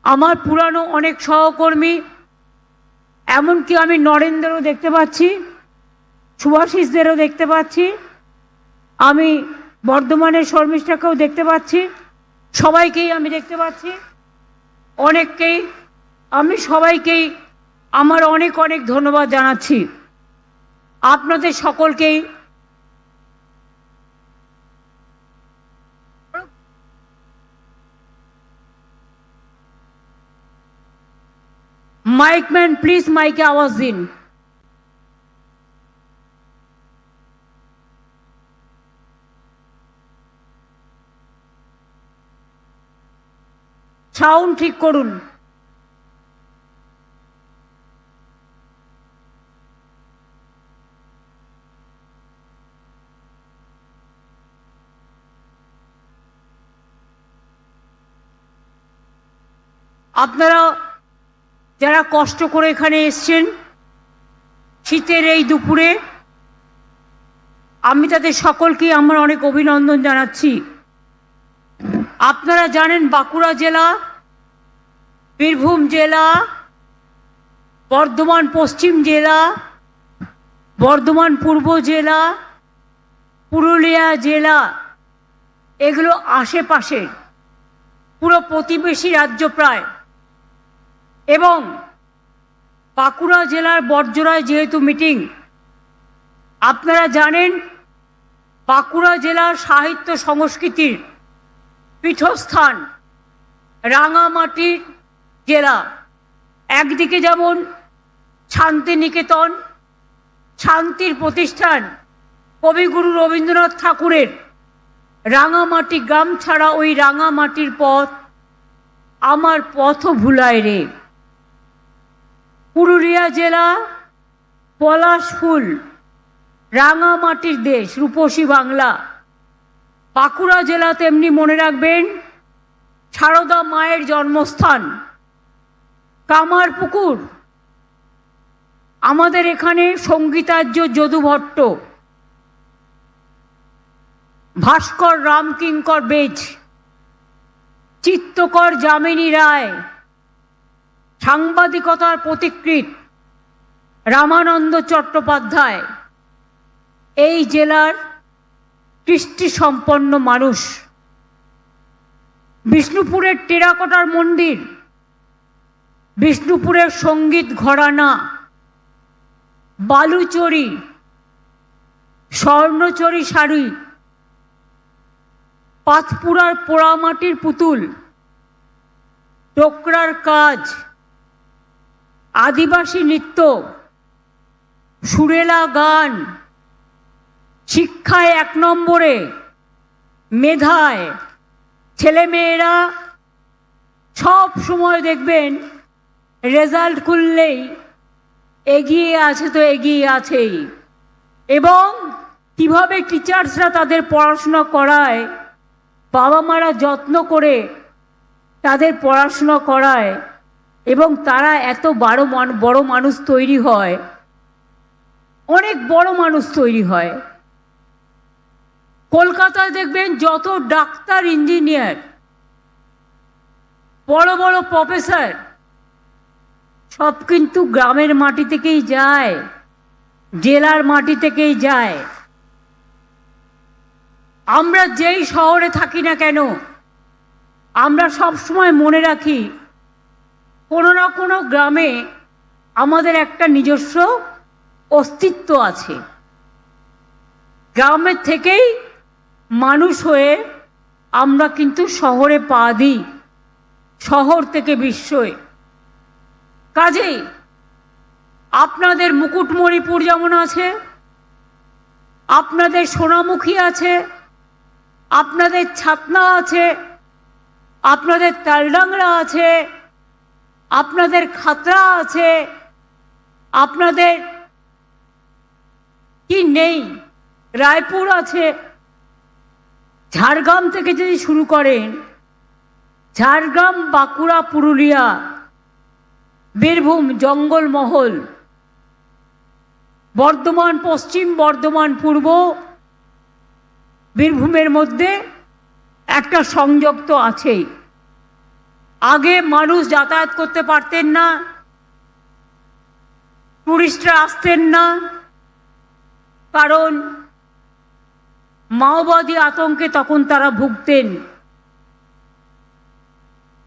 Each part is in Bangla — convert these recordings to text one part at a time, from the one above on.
আমার পুরানো অনেক সহকর্মী, এমনকি আমি নরেন্দ্রও দেখতে পাচ্ছি, সুভাষিসদেরও দেখতে পাচ্ছি, আমি বর্ধমানের শর্মিষ্ঠাকেও দেখতে পাচ্ছি, সবাইকেই আমি দেখতে পাচ্ছি, অনেককেই। আমি সবাইকেই আমার অনেক অনেক ধন্যবাদ জানাচ্ছি। আপনাদের সকলকেই মাইকম্যান প্লিজ মাইকে আওয়াজ দিন। সাউন্ড ঠিক করুন। আপনারা যারা কষ্ট করে এখানে এসছেন শীতের এই দুপুরে, আমি তাদের সকলকে আমার অনেক অভিনন্দন জানাচ্ছি। আপনারা জানেন বাঁকুড়া জেলা, বীরভূম জেলা, বর্ধমান পশ্চিম জেলা, বর্ধমান পূর্ব জেলা, পুরুলিয়া জেলা, এগুলো আশেপাশে পুরো প্রতিবেশী রাজ্য প্রায়। এবং বাঁকুড়া জেলার বড়জোড়ায় যেহেতু মিটিং, আপনারা জানেন বাঁকুড়া জেলার সাহিত্য সংস্কৃতির পীঠস্থান রাঙামাটির জেলা। একদিকে যেমন শান্তিনিকেতন, শান্তির প্রতিষ্ঠান কবিগুরু রবীন্দ্রনাথ ঠাকুরের, রাঙামাটি গ্রাম ছাড়া ওই রাঙামাটির পথ আমার পথও ভুলায় রে। পুরুলিয়া জেলা পলাশ ফুল, রাঙামাটির দেশ, রূপসী বাংলা। বাঁকুড়া জেলা তেমনি মনে রাখবেন সারদা মায়ের জন্মস্থান, কামারপুকুর। আমাদের এখানে সঙ্গীতার্য যদু ভট্ট, ভাস্কর রামকিঙ্কর বেজ, চিত্তকর যামিনী রায়, সাংবাদিকতার পথিকৃৎ রামানন্দ চট্টোপাধ্যায় এই জেলার কৃষ্টি সম্পন্ন মানুষ। বিষ্ণুপুরের টেরাকোটার মন্দির, বিষ্ণুপুরের সঙ্গীত ঘরানা, বালুচরি, স্বর্ণচরি শাড়ি, পাথপুরার পোড়ামাটির পুতুল, ডোকরার কাজ, আদিবাসী নৃত্য, সুরেলা গান, শিক্ষায় 1 নম্বরে, মেধায় ছেলেমেয়েরা সব সময় দেখবেন রেজাল্ট খুললেই এগিয়ে আছে তো এগিয়ে আছেই। এবং কিভাবে টিচার্সরা তাদের পড়াশোনা করায়, বাবা মারা যত্ন করে তাদের পড়াশোনা করায় এবং তারা এত বড় মানুষ তৈরি হয়, অনেক বড় মানুষ তৈরি হয়। কলকাতায় দেখবেন যত ডাক্তার, ইঞ্জিনিয়ার, বড় বড় প্রফেসর সব কিন্তু গ্রামের মাটি থেকেই যায়, জেলার মাটি থেকেই যায়। আমরা যেই শহরে থাকি না কেন, আমরা সব সময় মনে রাখি কোনো না কোনো গ্রামে আমাদের একটা নিজস্ব অস্তিত্ব আছে। গ্রামের থেকেই মানুষ হয়ে আমরা কিন্তু শহরে পা দিই, শহর থেকে বিশ্বয়ে। কাজেই আপনাদের মুকুটমণিপুর যেমন আছে, আপনাদের সোনামুখী আছে, আপনাদের ছাতনা আছে, আপনাদের তালডাংরা আছে, আপনাদের খাতড়া আছে, আপনাদের কি নেই, রায়পুর আছে। ঝাড়গ্রাম থেকে যদি শুরু করেন, ঝাড়গ্রাম, বাঁকুড়া, পুরুলিয়া, বীরভূম, জঙ্গলমহল, বর্ধমান পশ্চিম, বর্ধমান পূর্ব, বীরভূমের মধ্যে একটা সংযোগ তো আছেই। আগে মানুষ যাতায়াত করতে পারতেন না, টুরিস্টরা আসতেন না, কারণ মাওবাদী আতঙ্কে তখন তারা ভুগতেন।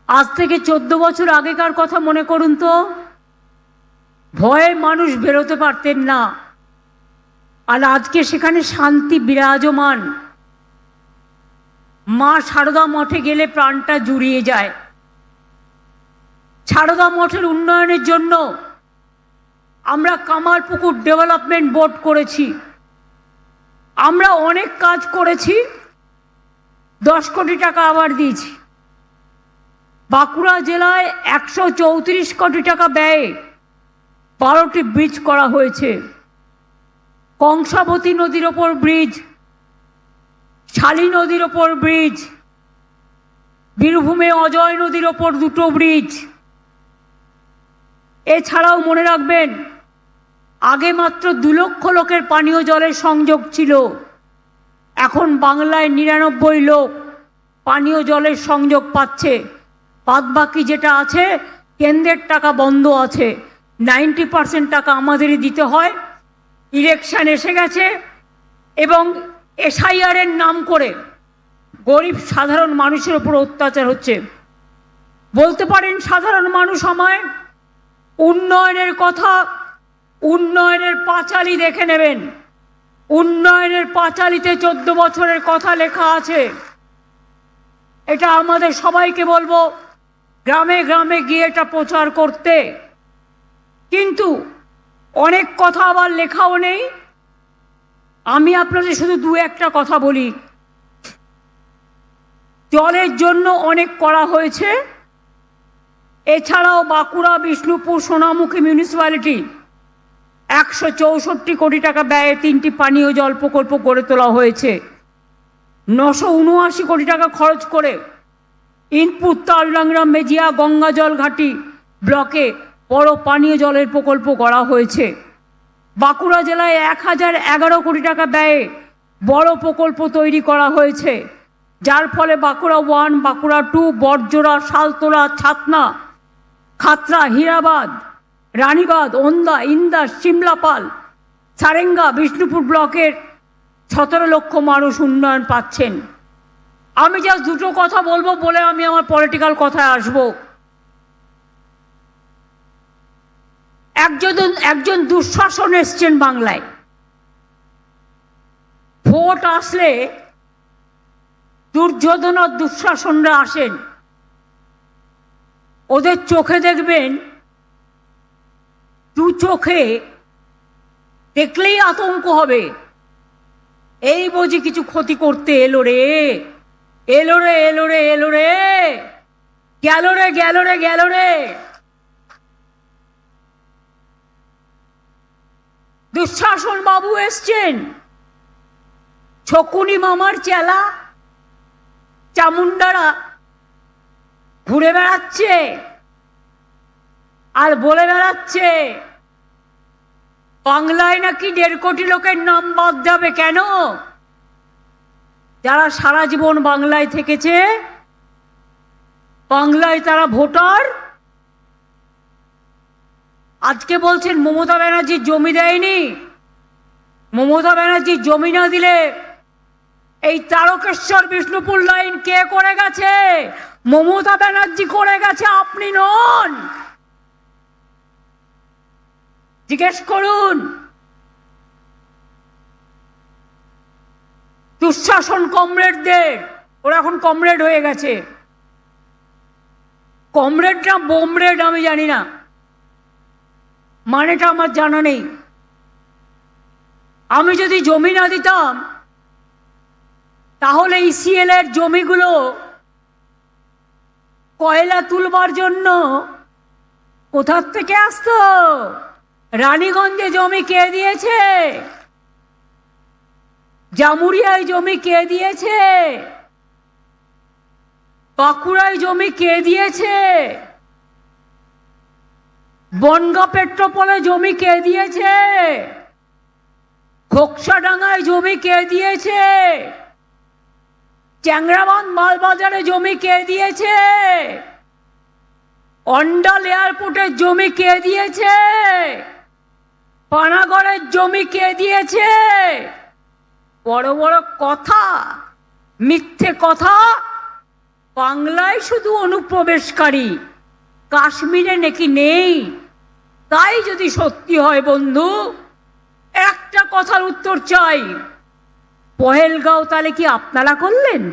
আজ থেকে 14 বছর আগেকার কথা মনে করুন তো, ভয়ে মানুষ বেরোতে পারতেন না, আর আজকে সেখানে শান্তি বিরাজমান। মা সারদা মঠে গেলে প্রাণটা জুড়িয়ে যায়। সারদা মঠের উন্নয়নের জন্য আমরা কামারপুকুর ডেভেলপমেন্ট বোর্ড করেছি, আমরা অনেক কাজ করেছি, 10 কোটি টাকা আবার দিয়েছি। বাঁকুড়া জেলায় 134 কোটি টাকা ব্যয়ে 12টি ব্রিজ করা হয়েছে। কংসাবতী নদীর ওপর ব্রিজ, শালী নদীর ওপর ব্রিজ, বীরভূমে অজয় নদীর ওপর 2টো ব্রিজ। এছাড়াও মনে রাখবেন, আগে মাত্র 2 লক্ষ লোকের পানীয় জলের সংযোগ ছিল, এখন বাংলায় 99 লোক পানীয় জলের সংযোগ পাচ্ছে। বাদবাকি যেটা আছে কেন্দ্রের টাকা বন্ধ আছে, 90% টাকা আমাদেরই দিতে হয়। ইলেকশন এসে গেছে এবং SIR এর নাম করে গরিব সাধারণ মানুষের উপর অত্যাচার হচ্ছে। বলতে পারেন সাধারণ মানুষ আমায় উন্নয়নের কথা, উন্নয়নের পাঁচালী দেখে নেবেন। উন্নয়নের পাঁচালীতে 14 বছরের কথা লেখা আছে। এটা আমাদের সবাইকে বলবো গ্রামে গ্রামে গিয়ে এটা প্রচার করতে। কিন্তু অনেক কথা আবার লেখাও নেই। আমি আপনাদের শুধু 2-1টা কথা বলি। জলের জন্য অনেক করা হয়েছে। এছাড়াও বাঁকুড়া, বিষ্ণুপুর, সোনামুখী মিউনিসিপ্যালিটি 164 কোটি টাকা ব্যয়ে 3টি পানীয় জল প্রকল্প গড়ে তোলা হয়েছে। 979 কোটি টাকা খরচ করে ইনপুট তালডাংরা, মেজিয়া, গঙ্গাজল ঘাটি ব্লকে বড় পানীয় জলের প্রকল্প গড়া হয়েছে। বাঁকুড়া জেলায় 1011 কোটি টাকা ব্যয়ে বড় প্রকল্প তৈরি করা হয়েছে, যার ফলে বাঁকুড়া 1, বাঁকুড়া 2, বড়জোড়া, শালতোলা, ছাতনা, খাতড়া, হীরাবাদ, রানীবাদ, ওন্দা, ইন্দাস, সিমলাপাল, সারেঙ্গা, বিষ্ণুপুর ব্লকের 17 লক্ষ মানুষ উন্নয়ন পাচ্ছেন। আমি জাস্ট 2টো কথা বলবো বলে আমি আমার পলিটিক্যাল কথায় আসবো। একজন দুঃশাসন এসছেন বাংলায়। ভোট আসলে দুর্যোধন আর দুঃশাসনরা আসেন। ওদের চোখে দেখবেন, 2 চোখে দেখলেই আতঙ্ক হবে, এই বুঝি কিছু ক্ষতি করতে এলো রে, এলো রে, এলো রে, এলো রে, গেল রে, গেল রে, গেল রে। দুঃশাসন বাবু এসছেন, শকুনি মামার চেলা চামুন্ডারা ঘুরে বেড়াচ্ছে আর বলে বেড়াচ্ছে বাংলায় নাকি 1.5 কোটি লোকের নাম বাদ যাবে। কেন? যারা সারা জীবন বাংলায় থেকেছে, বাংলায় তারা ভোটার। আজকে বলছেন মমতা ব্যানার্জি জমি দেয়নি। মমতা ব্যানার্জি জমি না দিলে এই তারকেশ্বর বিষ্ণুপুর লাইন কে করে গেছে? মমতা ব্যানার্জি করে গেছে, আপনি নন। জিজ্ঞেস করুন। দুঃশাসন কমরেডদের, ওরা এখন কমরেড হয়ে গেছে। কমরেড না বোমরেড আমি জানি না, মানেটা আমার জানা নেই। আমি যদি জমি না দিতাম তাহলে ECL এর জমিগুলো কয়লা তুলবার জন্য কোথার থেকে আসতো? রানীগঞ্জে জমি কে দিয়েছে? জামুরিয়ায় জমি কে দিয়েছে? বাঁকুড়ায় জমি কে দিয়েছে? বনগাঁ পেট্রোপোলে জমি কে দিয়েছে? ঘোকসাডাঙ্গায় জমি কে দিয়েছে? চ্যাংরাবান্ধ মালবাজারে জমি কে দিয়েছে? অন্ডাল এয়ারপোর্টের জমি কে দিয়েছে? পানাগড়ের জমি কে দিয়েছে? বড় বড় কথা, মিথ্যে কথা। বাংলায় শুধু অনুপ্রবেশকারী, কাশ্মীরে নাকি নেই। তাই যদি সত্যি হয় বন্ধু, একটা কথার উত্তর চাই, পহেলগাঁও তাহলে কি আপনারা করলেন?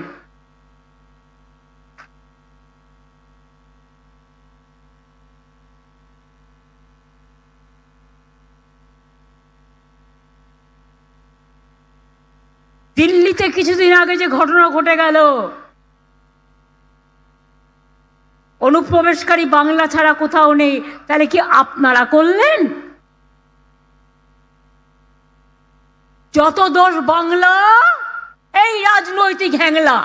দিল্লিতে কিছুদিন আগে যে ঘটনা ঘটে গেল, অনুপ্রবেশকারী বাংলা ছাড়া কোথাও নেই, তাহলে কি আপনারা করলেন? যত দোষ বাংলা, এই রাজনৈতিক হ্যাংলা,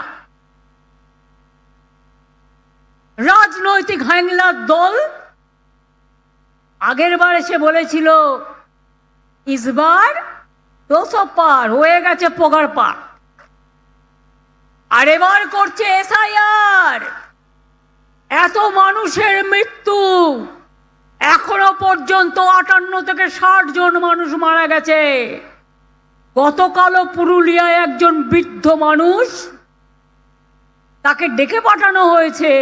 রাজনৈতিক হ্যাংলার দল। আগের বার এসে বলেছিল ইসবার 200 পার হয়ে গেছে, পগার পার। আর এবার করছে এসআইআর। এত মানুষের মৃত্যু, এখনো পর্যন্ত 58 থেকে 60 জন মানুষ মারা গেছে। গতকালও পুরুলিয়ায় একজন বৃদ্ধ মানুষ, তাকে ডেকে পাঠানো হয়েছে।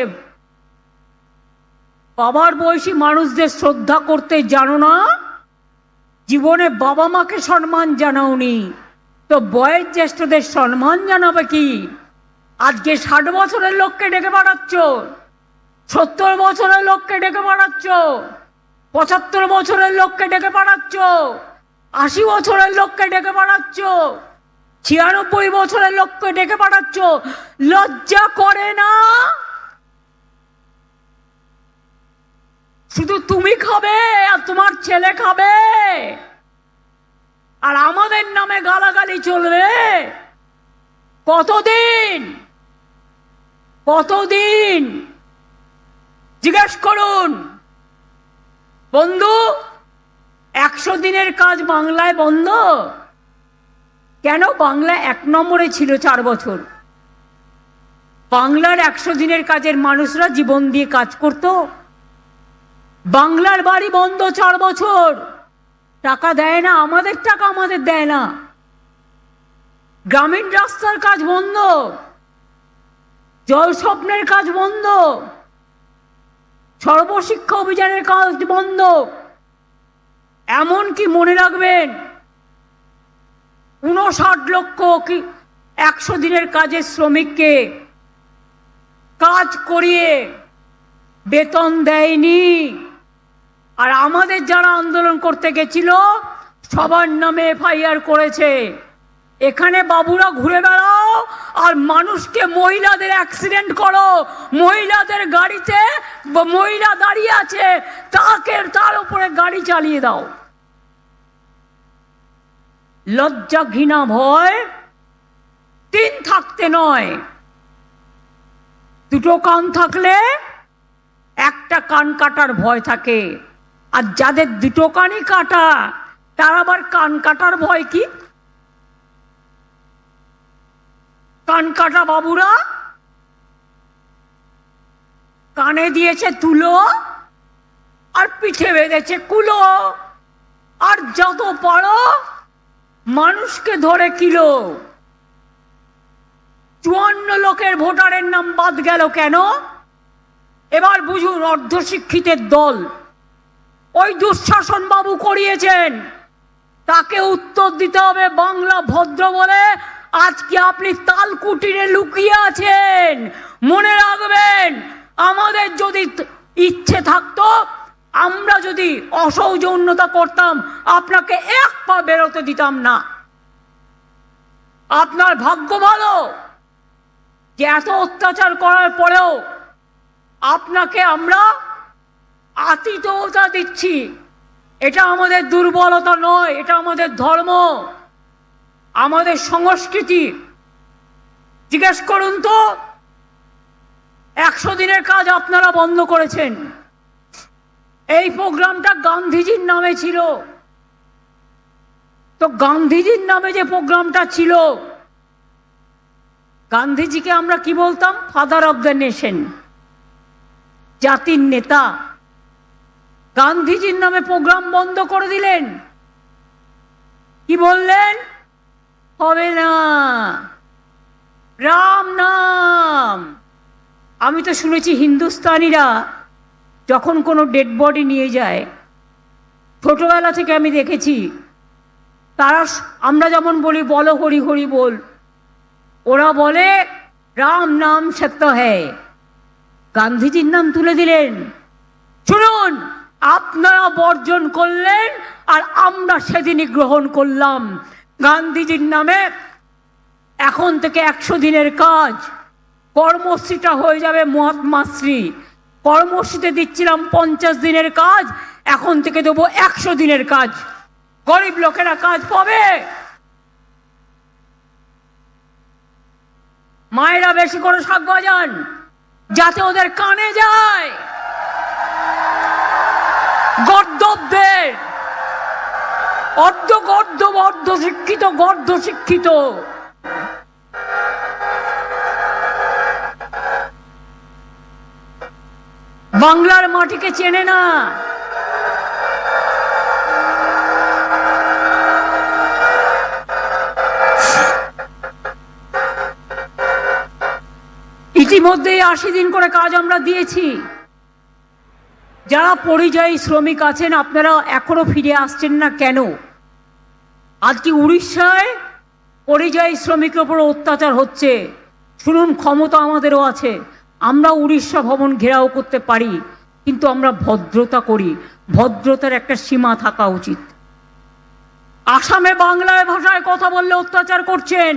বাবার বয়সী মানুষদের শ্রদ্ধা করতে জানো না, জীবনে বাবা মাকে সম্মান জানাওনি, তো বয়োজ্যেষ্ঠদের সম্মান জানাবে কি? আজকে 60 বছরের লোককে ডেকে পাঠাচ্ছ, 70 বছরের লোককে ডেকে পাঠাচ্ছ, 75 বছরের লোককে ডেকে পাঠাচ্ছ, 80 বছরের লোককে ডেকে পাঠাচ্ছ, 96 বছরের লোককে ডেকে পাঠাচ্ছ। লজ্জা করে না? শুধু তুমি খাবে আর তোমার ছেলে খাবে, আর আমাদের নামে গালাগালি চলবে? কতদিন? কতদিন? জিজ্ঞেস করুন বন্ধু। 100 দিনের কাজ বাংলায় বন্ধ কেন? বাংলা 1 নম্বরে ছিল 4 বছর। বাংলার 100 দিনের কাজের মানুষরা জীবন দিয়ে কাজ করত। বাংলার বাড়ি বন্ধ 4 বছর, টাকা দেয় না, আমাদের টাকা আমাদের দেয় না। গ্রামীণ রাস্তার কাজ বন্ধ, জল স্বপ্নের কাজ বন্ধ, সর্বশিক্ষা অভিযানের কাজ বন্ধ। এমনকি মনে রাখবেন, 59 লক্ষ কি 100 দিনের কাজের শ্রমিককে কাজ করিয়ে বেতন দেয়নি। আর আমাদের যারা আন্দোলন করতে গেছিল সবার নামে এফআইআর করেছে। এখানে বাবুরা ঘুরে বেড়াও আর মানুষকে, মহিলাদের অ্যাক্সিডেন্ট করো, মহিলাদের গাড়িতে মহিলা দাঁড়িয়ে আছে তার উপরে গাড়ি চালিয়ে দাও। লজ্জা, ঘৃণা, ভয় 3 থাকতে নয়, 2টো কান থাকলে একটা কান কাটার ভয় থাকে। আর যাদের 2টো কানই কাটা, তার আবার কান কাটার ভয় কি? কান কাটা বাবুরা কানে দিয়েছে তুলো আর পিঠে বেঁধেছে কুলো, আর যত পারো মানুষকে ধরে কিলো। 54 লোকের ভোটারের নাম বাদ গেল কেন? এবার বুঝুন, অর্ধশিক্ষিতের দল ওই দুঃশাসন বাবু করিয়েছেন, তাকে উত্তর দিতে হবে বাংলা ভদ্র বলে। আজকে আপনি তাল কুটিরে লুকিয়ে আছেন। মনে রাখবেন, আমাদের যদি ইচ্ছে থাকতো, আমরা যদি অসৌজন্যতা করতাম, আপনাকে 1 পা বেরোতে দিতাম না। আপনার ভাগ্য ভালো যে এত অত্যাচার করার পরেও আপনাকে আমরা আতিথ্যতা দিচ্ছি। এটা আমাদের দুর্বলতা নয়, এটা আমাদের ধর্ম, আমাদের সংস্কৃতি। জিজ্ঞেস করুন তো, 100 দিনের কাজ আপনারা বন্ধ করেছেন। এই প্রোগ্রামটা গান্ধীজির নামে ছিল, তো গান্ধীজির নামে যে প্রোগ্রামটা ছিল, গান্ধীজিকে আমরা কি বলতাম? Father of the nation. জাতির নেতা গান্ধীজির নামে প্রোগ্রাম বন্ধ করে দিলেন। কি বললেন? হবে না, রাম নাম। আমি তো শুনেছি হিন্দুস্তানিরা যখন কোনো ডেড বডি নিয়ে যায়, ছোটবেলা থেকে আমি দেখেছি, তারা, আমরা যেমন বলি বলো হরি হরি বল, ওরা বলে রাম নাম সত্য হ্যায়। গান্ধীজির নাম তুলে দিলেন। শুনুন, আপনারা বর্জন করলেন আর আমরা সেদিনই গ্রহণ করলাম। গান্ধীজির নামে এখন থেকে 100 দিনের কাজ, কর্মশ্রীটা হয়ে যাবে মহাত্মাশ্রী। কর্মশ্রীতে দিচ্ছিলাম 50 দিনের কাজ, এখন থেকে দেবো 100 দিনের কাজ। গরিব লোকেরা কাজ পাবে। মায়েরা বেশি করে শাক বাজান, যাতে ওদের কানে যায়। গর্দবদের অর্ধ শিক্ষিত, গর্ধ শিক্ষিত, বাংলার মাটিকে চেনে না। ইতিমধ্যে 80 দিন করে কাজ আমরা দিয়েছি। যারা পরিযায়ী শ্রমিক আছেন, আপনারা এখনো ফিরে আসছেন না কেন? আজকে উড়িষ্যায় পরিযায়ী শ্রমিকের উপর অত্যাচার হচ্ছে। শুনুন, ক্ষমতা আমাদেরও আছে, আমরা উড়িষ্যা ভবন ঘেরাও করতে পারি, কিন্তু আমরা ভদ্রতা করি। ভদ্রতার একটা সীমা থাকা উচিত। আসামে বাংলায় ভাষায় কথা বললে অত্যাচার করছেন,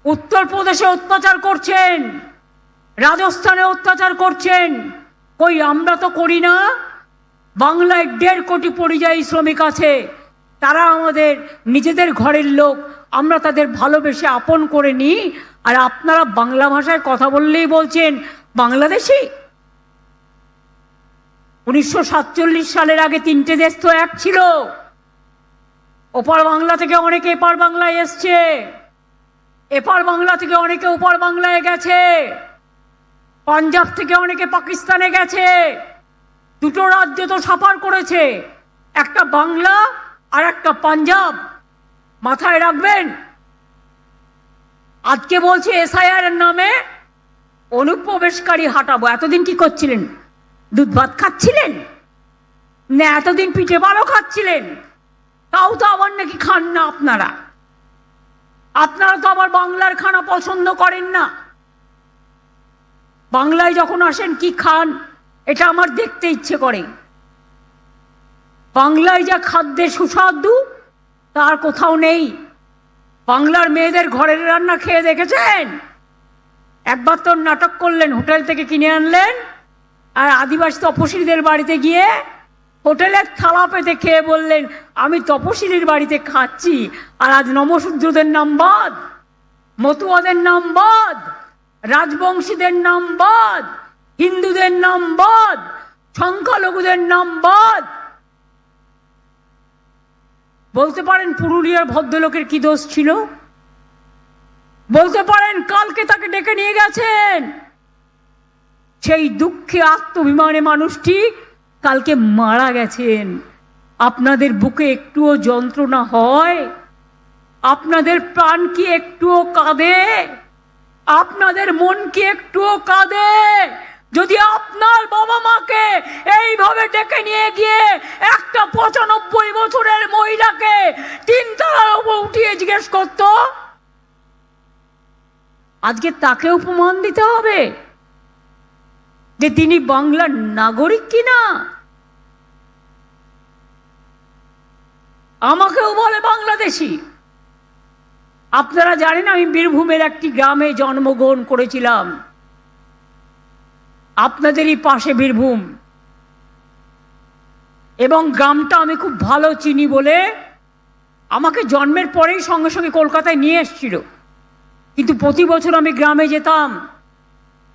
উত্তরপ্রদেশে অত্যাচার করছেন, রাজস্থানে অত্যাচার করছেন। কই, আমরা তো করি না? বাংলায় 1.5 কোটি পরিযায়ী শ্রমিক আছে, তারা আমাদের নিজেদের ঘরের লোক, আমরা তাদের ভালোবেসে আপন করে নিই। আর আপনারা বাংলা ভাষায় কথা বললেই বলছেন বাংলাদেশি। 1947 সালের আগে 3টে দেশ তো এক ছিল। ওপার বাংলা থেকে অনেকে এপার বাংলায় এসছে, এপার বাংলা থেকে অনেকে ওপার বাংলায় গেছে, পাঞ্জাব থেকে অনেকে পাকিস্তানে গেছে। দুটো রাজ্য তো সাফার করেছে, একটা বাংলা আর একটা পাঞ্জাব। মাথায় রাখবেন। আজকে বলছে এসআইআর এর নামে অনুপ্রবেশকারী হাঁটাবো। এতদিন কি করছিলেন? দুধ ভাত খাচ্ছিলেন না? এতদিন পিঠে ভালো খাচ্ছিলেন, তাও তো আবার নাকি খান না আপনারা। আপনারা তো আবার বাংলার খানা পছন্দ করেন না। বাংলায় যখন আসেন কি খান, এটা আমার দেখতে ইচ্ছে করে। বাংলায় যা খাদ্যের সুস্বাদু তার কোথাও নেই। বাংলার মেয়েদের ঘরের রান্না খেয়ে দেখেছেন? একবার তো নাটক করলেন, হোটেল থেকে কিনে আনলেন, আর আদিবাসী তপশিলীদের বাড়িতে গিয়ে হোটেলের থালা পেতে খেয়ে বললেন আমি তপশিলীর বাড়িতে খাচ্ছি। আর আজ নমশূদ্রদের নাম বাদ, মতুয়াদের নাম বাদ, রাজবংশীদের নাম বাদ, হিন্দুদের নাম বাদ, সংখ্যালঘুদের নাম বাদ। বলতে পারেন পুরুলিয়ার ভদ্রলোকের কি দোষ ছিল? বলতে পারেন কালকে তাকে ডেকে নিয়ে গেছেন। সেই দুঃখে আত্মভিমানে মানুষটি কালকে মারা গেছেন। আপনাদের বুকে একটুও যন্ত্রণা হয়? আপনাদের প্রাণ কি একটুও কাঁদে? আপনাদের মন কি একটুও কাঁদে? যদি আপনার বাবা মাকে এইভাবে ডেকে নিয়ে গিয়ে একটা 95 বছরের মহিলাকে 3 তলার উপর উঠিয়ে জিজ্ঞেস করত, আজকে তাকে উপমান দিতে হবে যে তিনি বাংলার নাগরিক কিনা? আমাকেও বলে বাংলাদেশি। আপনারা জানেন আমি বীরভূমের একটি গ্রামে জন্মগ্রহণ করেছিলাম, আপনাদেরই পাশে বীরভূম। এবং গ্রামটা আমি খুব ভালো চিনি বলে আমাকে জন্মের পরেই সঙ্গে সঙ্গে কলকাতায় নিয়ে এসেছিল। কিন্তু প্রতি বছর আমি গ্রামে যেতাম।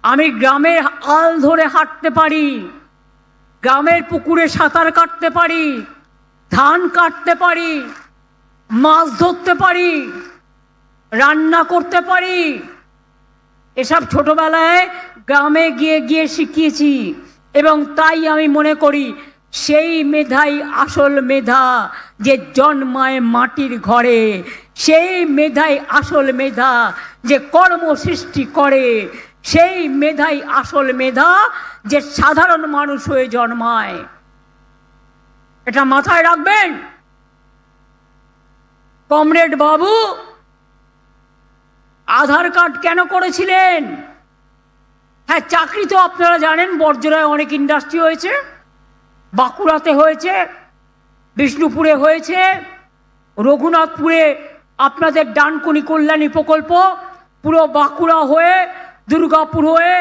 আমি গ্রামের আল ধরে হাঁটতে পারি, গ্রামের পুকুরে সাঁতার কাটতে পারি, ধান কাটতে পারি, মাছ ধরতে পারি, রান্না করতে পারি। এসব ছোটবেলায় গ্রামে গিয়ে গিয়ে শিখিয়েছি, এবং তাই আমি মনে করি সেই মেধাই আসল মেধা, যে জন্মায় মাটির ঘরে। সেই মেধাই আসল মেধা, যে কর্ম সৃষ্টি করে। সেই মেধাই আসল মেধা, যে সাধারণ মানুষ হয়ে জন্মায়। এটা মাথায় রাখবেন। কমরেড বাবু আধার কার্ড কেন করেছিলেন? হ্যাঁ, চাকরি তো আপনারা জানেন, বর্জরায় অনেক ইন্ডাস্ট্রি হয়েছে, বাঁকুড়াতে হয়েছে, বিষ্ণুপুরে হয়েছে, রঘুনাথপুরে আপনাদের ডানকুনি কল্যাণী প্রকল্প, পুরো বাঁকুড়া হয়ে, দুর্গাপুর হয়ে,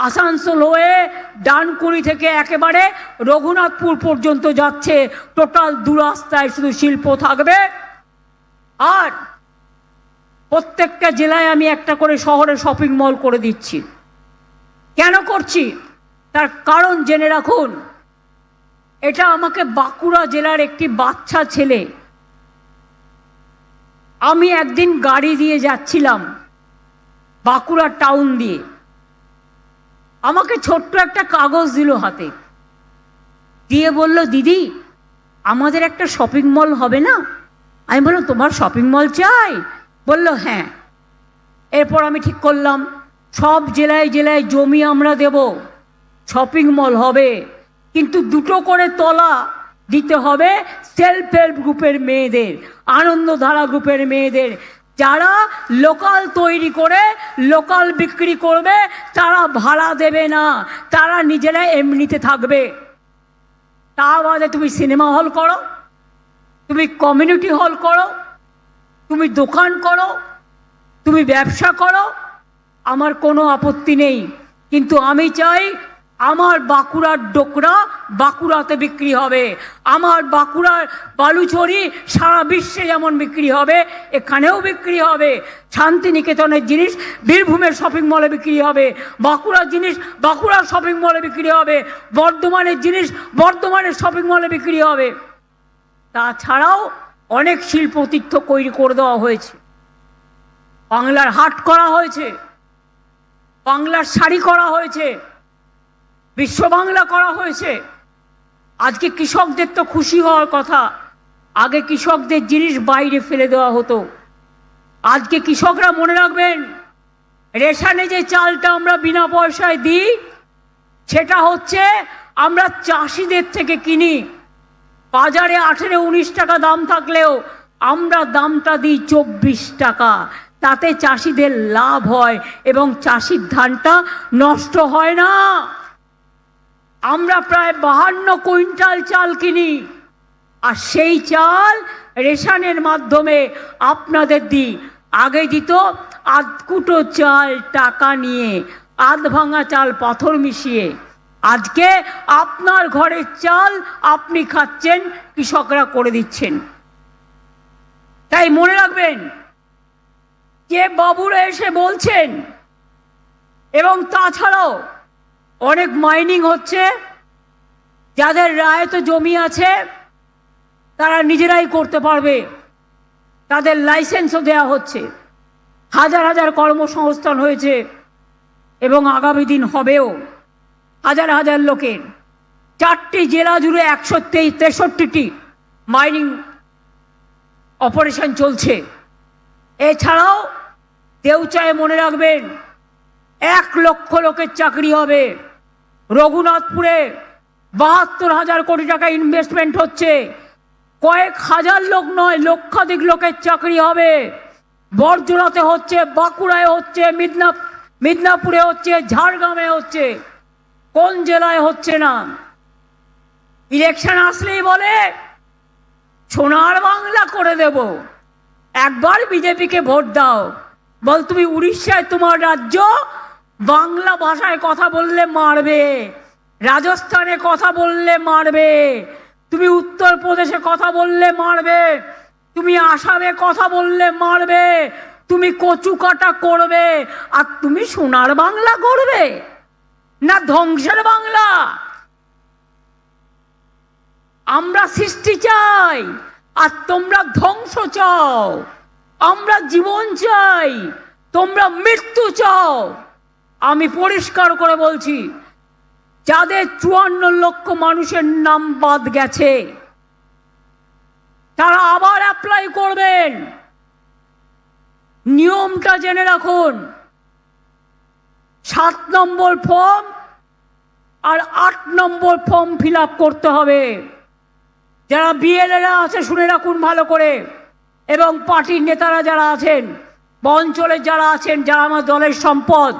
আসানসোল হয়ে, ডানকুনি থেকে একেবারে রঘুনাথপুর পর্যন্ত যাচ্ছে। টোটাল 2 রাস্তায় শুধু শিল্প থাকবে। আর প্রত্যেকটা জেলায় আমি একটা করে শহরে শপিং মল করে দিচ্ছি। কেন করছি তার কারণ জেনে রাখুন। এটা আমাকে বাঁকুড়া জেলার একটি বাচ্চা ছেলে, আমি একদিন গাড়ি দিয়ে যাচ্ছিলাম বাঁকুড়া টাউন দিয়ে, আমাকে ছোট্ট একটা কাগজ দিল হাতে, দিয়ে বলল, দিদি আমাদের একটা শপিং মল হবে না? আমি বললাম, তোমার শপিং মল চাই? বলল হ্যাঁ। এরপর আমি ঠিক করলাম সব জেলায় জেলায় জমি আমরা দেব, শপিং মল হবে, কিন্তু 2টো করে তলা দিতে হবে সেলফ হেল্প গ্রুপের মেয়েদের, আনন্দধারা গ্রুপের মেয়েদের, যারা লোকাল তৈরি করে লোকাল বিক্রি করবে। তারা ভাড়া দেবে না, তারা নিজেরা এমনিতে থাকবে। তা বাদে তুমি সিনেমা হল করো, তুমি কমিউনিটি হল করো, তুমি দোকান করো, তুমি ব্যবসা করো, আমার কোনো আপত্তি নেই। কিন্তু আমি চাই আমার বাঁকুড়ার ডোকরা বাঁকুড়াতে বিক্রি হবে, আমার বাঁকুড়ার বালুচরি সারা বিশ্বে যেমন বিক্রি হবে এখানেও বিক্রি হবে। শান্তিনিকেতনের জিনিস বীরভূমের শপিং মলে বিক্রি হবে, বাঁকুড়ার জিনিস বাঁকুড়ার শপিং মলে বিক্রি হবে, বর্ধমানের জিনিস বর্ধমানের শপিং মলে বিক্রি হবে। তাছাড়াও অনেক শিল্পতীর্থ তৈরি করে দেওয়া হয়েছে, বাংলার হাট করা হয়েছে, বাংলার শাড়ি করা হয়েছে, বিশ্ব বাংলা করা হয়েছে। আজকে কৃষকদের তো খুশি হওয়ার কথা, আগে কৃষকদের জিনিস বাইরে ফেলে দেওয়া হতো। আজকে কৃষকরা মনে রাখবেন, রেশনে যে চালটা আমরা বিনা পয়সায় দিই সেটা হচ্ছে আমরা চাষিদের থেকে কিনি। বাজারে 18-19 টাকা দাম থাকলেও আমরা দামটা দিই 24 টাকা। তাতে চাষিদের লাভ হয় এবং চাষির ধানটা নষ্ট হয় না। আমরা প্রায় 52 কুইন্টাল চাল কিনি, আর সেই চাল রেশনের মাধ্যমে আপনাদের দিই। আগে দিত আধকুটো চাল টাকা নিয়ে, আধ ভাঙা চাল পাথর মিশিয়ে। আজকে আপনার ঘরের চাল আপনি খাচ্ছেন, কৃষকরা করে দিচ্ছেন। তাই মনে রাখবেন, যে বাবুরা এসে বলছেন, এবং তাছাড়াও অনেক মাইনিং হচ্ছে, যাদের রায়ত জমি আছে তারা নিজেরাই করতে পারবে, তাদের লাইসেন্সও দেওয়া হচ্ছে। হাজার হাজার কর্মসংস্থান হয়েছে এবং আগামী দিন হবেও হাজার হাজার লোকের। 4টি জেলা জুড়ে 163টি মাইনিং অপারেশন চলছে। এছাড়াও দেউচায় মনে রাখবেন 1 লক্ষ লোকের চাকরি হবে। রঘুনাথপুরে 72,000 কোটি টাকা ইনভেস্টমেন্ট হচ্ছে, কয়েক হাজার লোক নয়, লক্ষাধিক লোকের চাকরি হবে। বর্জরাতে হচ্ছে, বাঁকুড়ায় হচ্ছে, মিদনাপুরে হচ্ছে, ঝাড়গ্রামে হচ্ছে, কোন জেলায় হচ্ছে না? ইলেকশন আসলেই বলে সোনার বাংলা করে দেব, একবার বিজেপিকে ভোট দাও। বল, তুমি উড়িষ্যায় তোমার রাজ্য, বাংলা ভাষায় কথা বললে মারবে, রাজস্থানে কথা বললে মারবে, তুমি উত্তরপ্রদেশে কথা বললে মারবে, তুমি আসামে কথা বললে মারবে, তুমি কচু কাটা করবে, আর তুমি সোনার বাংলা করবে না ধ্বংসের বাংলা? আমরা সৃষ্টি চাই আর তোমরা ধ্বংস চাও। আমরা জীবন চাই, তোমরা মৃত্যু চাও। আমি পরিষ্কার করে বলছি, যাদের 54 লক্ষ মানুষের নাম বাদ গেছে তারা আবার অ্যাপ্লাই করবেন। নিয়মটা জেনে রাখুন, 7 নম্বর ফর্ম আর 8 নম্বর ফর্ম ফিল আপ করতে হবে। যারা বিএলএরা আছে শুনে রাখুন ভালো করে, এবং পার্টির নেতারা যারা আছেন বা অঞ্চলের যারা আছেন, যারা আমার দলের সম্পদ,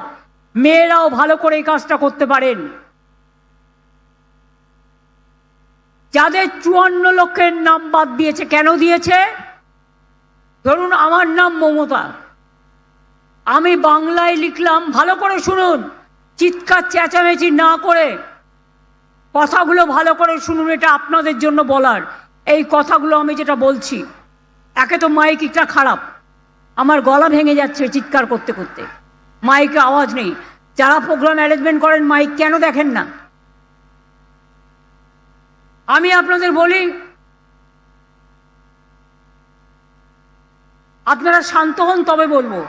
মেয়েরাও ভালো করে এই কাজটা করতে পারেন। যাদের 54 লক্ষের নাম বাদ দিয়েছে, কেন দিয়েছে? ধরুন আমার নাম মমতা, আমি বাংলায় লিখলাম, ভালো করে শুনুন, চিৎকার চেঁচামেচি না করে কথাগুলো ভালো করে শুনুন, এটা আপনাদের জন্য বলার। এই কথাগুলো আমি যেটা বলছি, একে তো মাইকটা খারাপ, আমার গলা ভেঙে যাচ্ছে চিৎকার করতে করতে, মাইকে আওয়াজ নেই। যারা প্রোগ্রাম অ্যারেঞ্জমেন্ট করেন মাইক কেন দেখেন না? আমি আপনাদের বলি, আপনারা শান্ত হন তবে বলবো।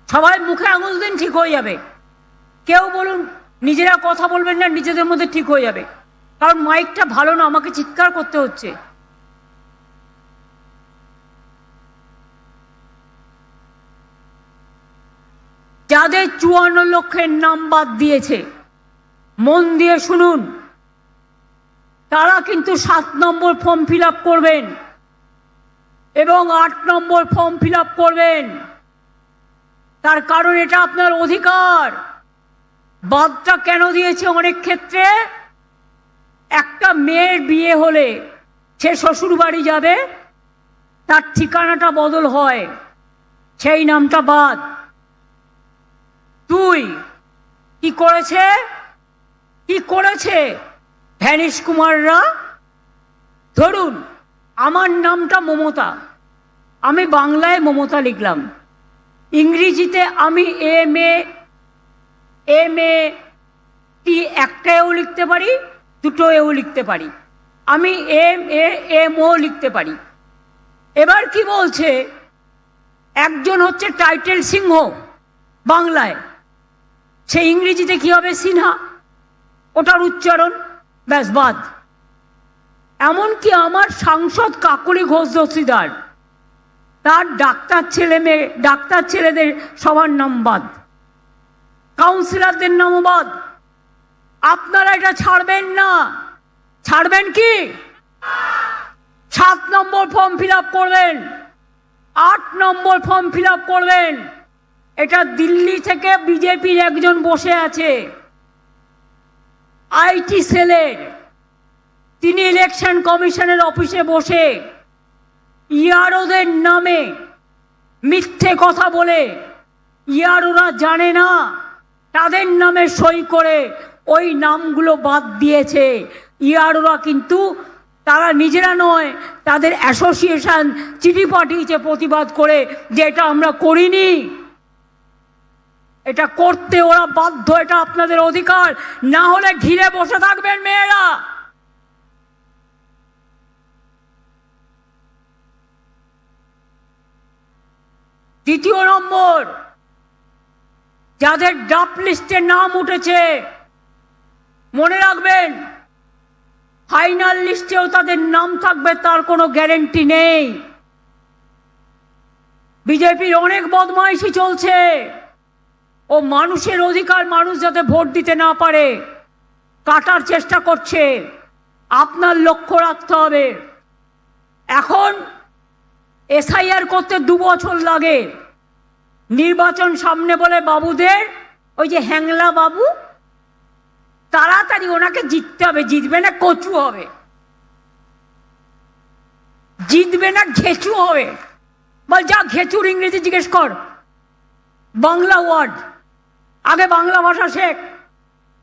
সবাই মুখে আঙুল দিন, ঠিক হয়ে যাবে। কেউ বলুন নিজেরা কথা বলবেন না, নিজেদের মধ্যে ঠিক হয়ে যাবে, কারণ মাইকটা ভালো না, আমাকে চিৎকার করতে হচ্ছে। যাদের 54 লক্ষের নাম বাদ দিয়েছে, মন দিয়ে শুনুন, তারা কিন্তু 7 নম্বর ফর্ম ফিল আপ করবেন এবং 8 নম্বর ফর্ম ফিল আপ করবেন। তার কারণ এটা আপনার অধিকার। বাদটা কেন দিয়েছে? অনেক ক্ষেত্রে একটা মেয়ের বিয়ে হলে সে শ্বশুর বাড়ি যাবে, তার ঠিকানাটা বদল হয়, সেই নামটা বাদ। 2, কি করেছে ভ্যানিশ কুমাররা? ধরুন আমার নামটা মমতা, আমি বাংলায় মমতা লিখলাম, ইংরেজিতে আমি MA একটাও লিখতে পারি, দুটোও লিখতে পারি, আমি MO লিখতে পারি। এবার কি বলছে, একজন হচ্ছে টাইটেল সিংহ বাংলায়, সে ইংরেজিতে কি হবে? সিনহা, ওটার উচ্চারণ ব্যাস বাদ। এমনকি আমার সাংসদ কাকলি ঘোষ দস্তিদার, তার ডাক্তার ছেলেদের সবার নাম বাদ, কাউন্সিলরদের নামও বাদ। আপনারা এটা ছাড়বেন না। ছাড়বেন কি? 7 নম্বর ফর্ম ফিল আপ করবেন, 8 নম্বর ফর্ম ফিল আপ করবেন। এটা দিল্লি থেকে বিজেপির একজন বসে আছে, IT সেলের, তিনি ইলেকশন কমিশনের অফিসে বসে ইয়ারোদের নামে মিথ্যে কথা বলে, ইয়ারোরা জানে না, তাদের নামে সই করে ওই নামগুলো বাদ দিয়েছে। ইয়ারোরা কিন্তু তারা নিজেরা নয়, তাদের অ্যাসোসিয়েশন চিঠি পাঠিয়েছে প্রতিবাদ করে যে এটা আমরা করিনি, এটা করতে ওরা বাধ্য, এটা আপনাদের অধিকার। না হলে ঘিরে বসে থাকবেন মেয়েরা। দ্বিতীয় নম্বর, যাদের ড্রাফট লিস্টে নাম উঠেছে, মনে রাখবেন ফাইনাল লিস্টেও তাদের নাম থাকবে তার কোনো গ্যারেন্টি নেই। বিজেপির অনেক বদমাইশি চলছে, ও মানুষের অধিকার, মানুষ যাতে ভোট দিতে না পারে কাটার চেষ্টা করছে। আপনার লক্ষ্য রাখতে হবে। এখন SIR করতে 2 বছর লাগে, নির্বাচন সামনে বলে বাবুদের, ওই যে হ্যাংলা বাবু, তাড়াতাড়ি ওনাকে জিততে হবে। জিতবে না কচু হবে, জিতবে না ঘেঁচু হবে। বল যা ঘেঁচুর ইংরেজি জিজ্ঞেস কর, বাংলা ওয়ার্ড, আগে বাংলা ভাষা শেখ,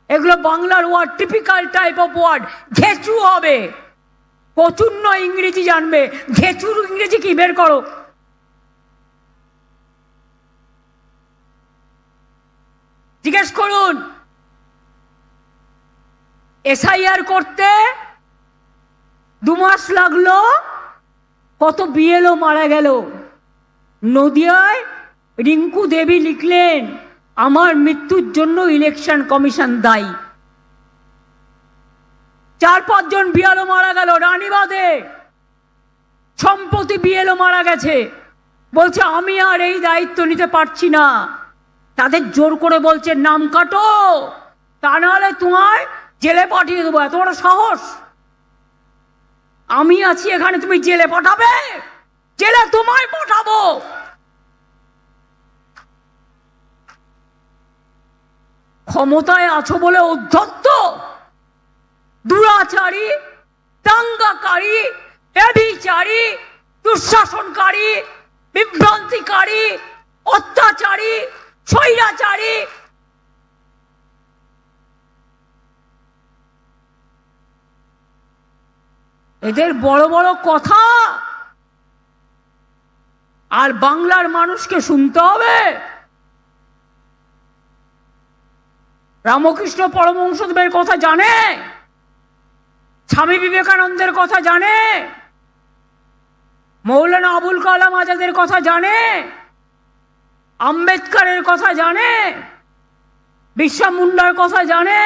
এগুলো বাংলার word, typical type of word. ঘেঁচু হবে, কচুর নয়, ইংরেজি জানবে। ঘেঁচুর ইংরেজি কি বের করো। জিজ্ঞেস করুন, SIR করতে 2 মাস লাগলো, কত বিএলও মারা গেল। নদিয়ায় রিঙ্কু দেবী লিখলেন, আমার মৃত্যুর জন্য ইলেকশন কমিশন দায়ী। 4-5 জন বিএলও মারা গেল। রানীবাঁধে সম্প্রতি বিএলও মারা গেছে, বলছে আমি আর এই দায়িত্ব নিতে পারছি না। তাদের জোর করে বলছে নাম কাটো, তা নাহলে তোমায় জেলে পাঠিয়ে দেবো। এত বড় সাহস! আমি আছি এখানে, তুমি জেলে পাঠাবে? জেলে তোমায় পাঠাবো। ক্ষমতায় আছো বলে উদ্ধত্ত, দুরাচারী, দাঙ্গাকারী, ব্যভিচারী, দুঃশাসনকারী, বিভ্রান্তিকারী, অত্যাচারী, স্বৈরাচারী, এদের বড় বড় কথা আর বাংলার মানুষকে শুনতে হবে। রামকৃষ্ণ পরমহংসদেবের কথা জানে, স্বামী বিবেকানন্দের কথা জানে, মৌলানা আবুল কালাম আজাদের কথা জানে, আম্বেদকরের কথা জানে, বিরসা মুন্ডার কথা জানে,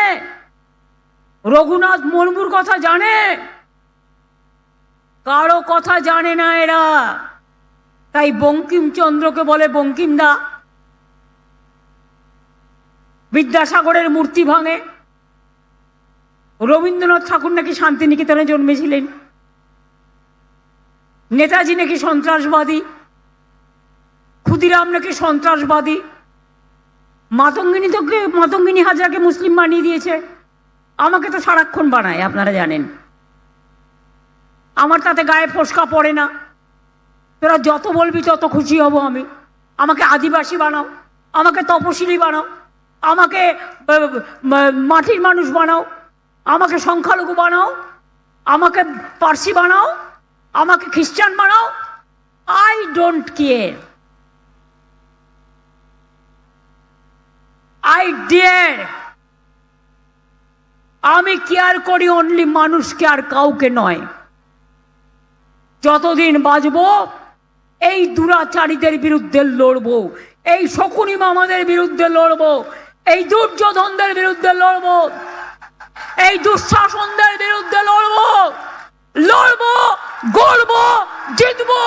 রঘুনাথ মুর্মুর কথা জানে। কারো কথা জানে না এরা। তাই বঙ্কিমচন্দ্রকে বলে বঙ্কিমদা, বিদ্যাসাগরের মূর্তি ভাঙে। রবীন্দ্রনাথ ঠাকুর নাকি শান্তিনিকেতনে জন্মেছিলেন, নেতাজি নাকি সন্ত্রাসবাদী, ক্ষুদিরাম নাকি সন্ত্রাসবাদী, মাতঙ্গিনী হাজরাকে মুসলিম বানিয়ে দিয়েছে। আমাকে তো সারাক্ষণ বানায়, আপনারা জানেন। আমার তাতে গায়ে ফোসকা পড়ে না। তোরা যত বলবি তত খুশি হব আমি। আমাকে আদিবাসী বানাও, আমাকে তপশিলি বানাও, আমাকে মাটির মানুষ বানাও, আমাকে সংখ্যালঘু বানাও, আমাকে পার্সি বানাও, আমাকে খ্রিস্টান বানাও। I don't care, I dare. আমি কেয়ার করি অনলি মানুষকে, আর কাউকে নয়। যতদিন বাঁচব এই দুরাচারীদের বিরুদ্ধে লড়বো, এই শকুনি মামাদের বিরুদ্ধে লড়বো, এই দুর্যোধনদের বিরুদ্ধে লড়বো, এই দুঃশাসনদের বিরুদ্ধে লড়বো, লড়বো, গড়বো, জিতবো।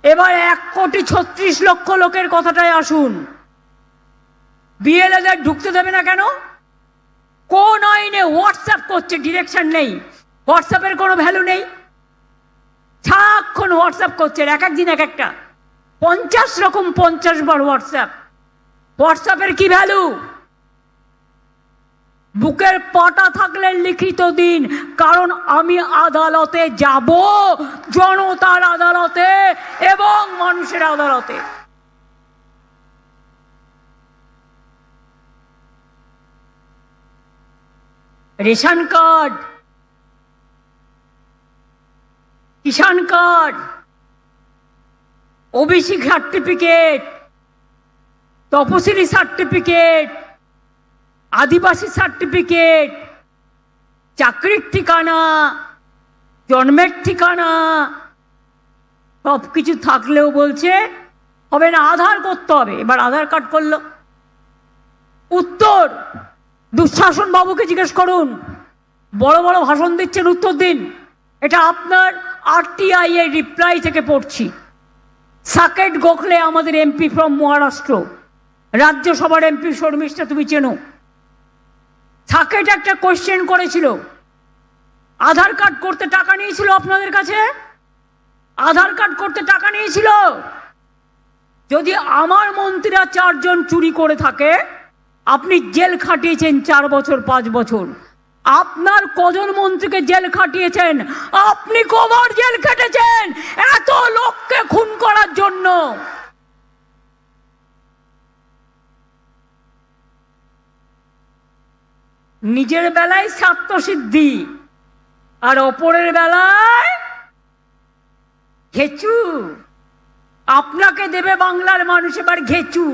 এবার 1,36,00,000 লোকের কথাটাই আসুন। বিএলএদের ঢুকতে দেবে না কেন? কোন আইনে? হোয়াটসঅ্যাপ করছে, ডিরেকশন নেই। হোয়াটসঅ্যাপের কোনো ভ্যালু নেই, সারাক্ষণ হোয়াটসঅ্যাপ করছে। এক একদিন এক একটা, 50 রকম 50 বার হোয়াটসঅ্যাপ। হোয়াটসঅ্যাপের কি ভ্যালু? বুকের পাটা থাকলে লিখিত দিন, কারণ আমি আদালতে যাব, জনতার আদালতে এবং মানুষের আদালতে। রেশন কার্ড, কিষাণ কার্ড, ওবিসি সার্টিফিকেট, তপশিলি সার্টিফিকেট, আদিবাসী সার্টিফিকেট, চাকরির ঠিকানা, জন্মের ঠিকানা, সব কিছু থাকলেও বলছে হবে না, আধার করতে হবে। এবার আধার কার্ড করলো। উত্তর দুঃশাসন বাবুকে জিজ্ঞেস করুন, বড় বড় ভাষণ দিচ্ছেন, উত্তর দিন। এটা আপনার আরটিআই এর রিপ্লাই থেকে পড়ছি। সাকেট গোখলে আমাদের এমপি ফ্রম মহারাষ্ট্র, রাজ্যসভার এমপি, শর্মিষ্ঠা তুমি চেনো। সাকেট একটা কোয়েশ্চেন করেছিল, আধার কার্ড করতে টাকা নিয়েছিল আপনাদের কাছে? আধার কার্ড করতে টাকা নিয়েছিল? যদি আমার মন্ত্রীরা 4 জন চুরি করে থাকে, আপনি জেল খাটিয়েছেন 4 বছর 5 বছর, আপনার কজন মন্ত্রীকে জেল খাটিয়েছেন? আপনি কবার জেল খেটেছেন এত লোককে খুন করার জন্য? নিজের বেলায় স্বার্থসিদ্ধি আর অপরের বেলায় ঘেচু। আপনাকে দেবে বাংলার মানুষ এবার ঘেচু।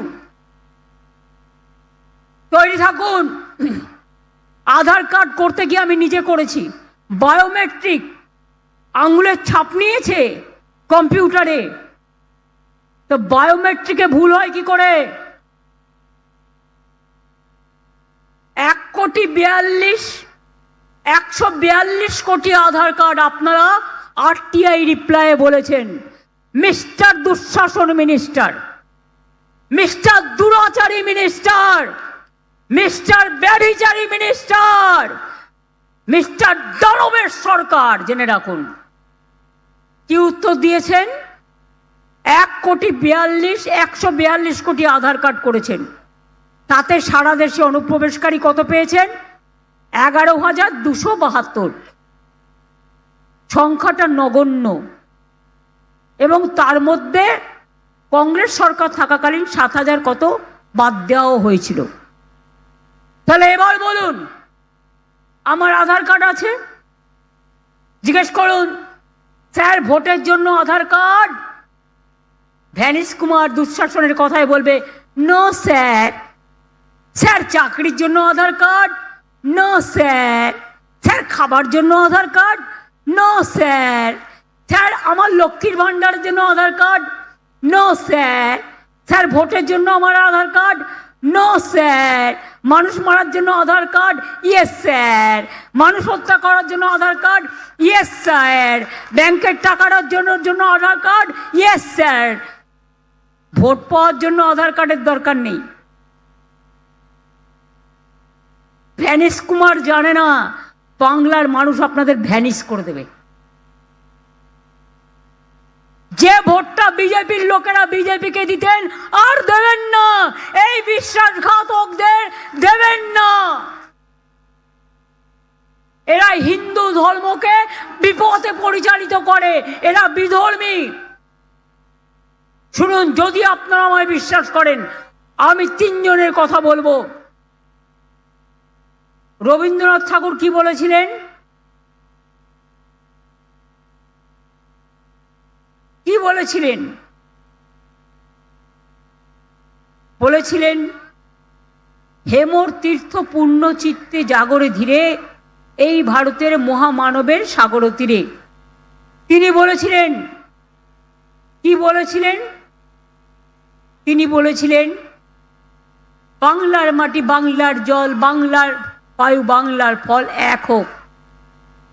তৈরি থাকুন। আধার কার্ড করতে গিয়ে আমি নিজে করেছি, বায়োমেট্রিক আঙুলের ছাপ নিয়েছে কম্পিউটারে, তো বায়োমেট্রিকে ভুল হয় কি করে? 142 কোটি আধার কার্ড আপনারা আরটিআই রিপ্লাইয়ে বলেছেন মিস্টার দুঃশাসন মিনিস্টার, মিস্টার দুরাচারী মিনিস্টার, মিস্টার ব্যভিচারী মিনিস্টার, মিস্টার দানবের সরকার, জেনে রাখুন। কি উত্তর দিয়েছেন? 142 কোটি আধার কার্ড করেছেন, তাতে সারা দেশে অনুপ্রবেশকারী কত পেয়েছেন? 11,272। সংখ্যাটা নগণ্য, এবং তার মধ্যে কংগ্রেস সরকার থাকাকালীন 7,000 কত বাদ দেওয়াও হয়েছিল। তাহলে এবার বলুন, আমার আধার কার্ড আছে, জিজ্ঞেস করুন স্যার ভোটের জন্য আধার কার্ড? ভ্যানিশ কুমার দুঃশাসনের কথায় বলবে নো স্যার। স্যার চাকরির জন্য Aadhaar card? No sir. Sir খাবার জন্য Aadhaar card? No sir. Sir আমার লক্ষ্মীর ভাণ্ডারের জন্য Aadhaar card? No sir. Sir ভোটের জন্য আমার আধার কার্ড? No sir. মানুষ মারার জন্য আধার কার্ড? Yes sir. মানুষ হত্যা করার জন্য আধার কার্ড? Yes sir. ব্যাংকের টাকার জন্য Aadhaar card? Yes sir. Vote পাওয়ার জন্য আধার কার্ডের দরকার নেই। ভ্যানিশ কুমার জানে না বাংলার মানুষ আপনাদের ভ্যানিশ করে দেবে। যে ভোটটা বিজেপির লোকেরা বিজেপিকে দিতেন আর দেবেন না, এই বিশ্বাসঘাতকদের দেবেন না। এরা হিন্দু ধর্মকে বিপথে পরিচালিত করে, এরা বিধর্মী। শুনুন, যদি আপনারা আমায় বিশ্বাস করেন, আমি 3 জনের কথা বলবো। রবীন্দ্রনাথ ঠাকুর কি বলেছিলেন? কি বলেছিলেন? বলেছিলেন হেমর তীর্থ পূর্ণ চিত্তে জাগরে ধীরে, এই ভারতের মহামানবের সাগর তীরে। তিনি বলেছিলেন, কি বলেছিলেন? তিনি বলেছিলেন বাংলার মাটি, বাংলার জল, বাংলার বায়ু, বাংলার ফল এক হোক।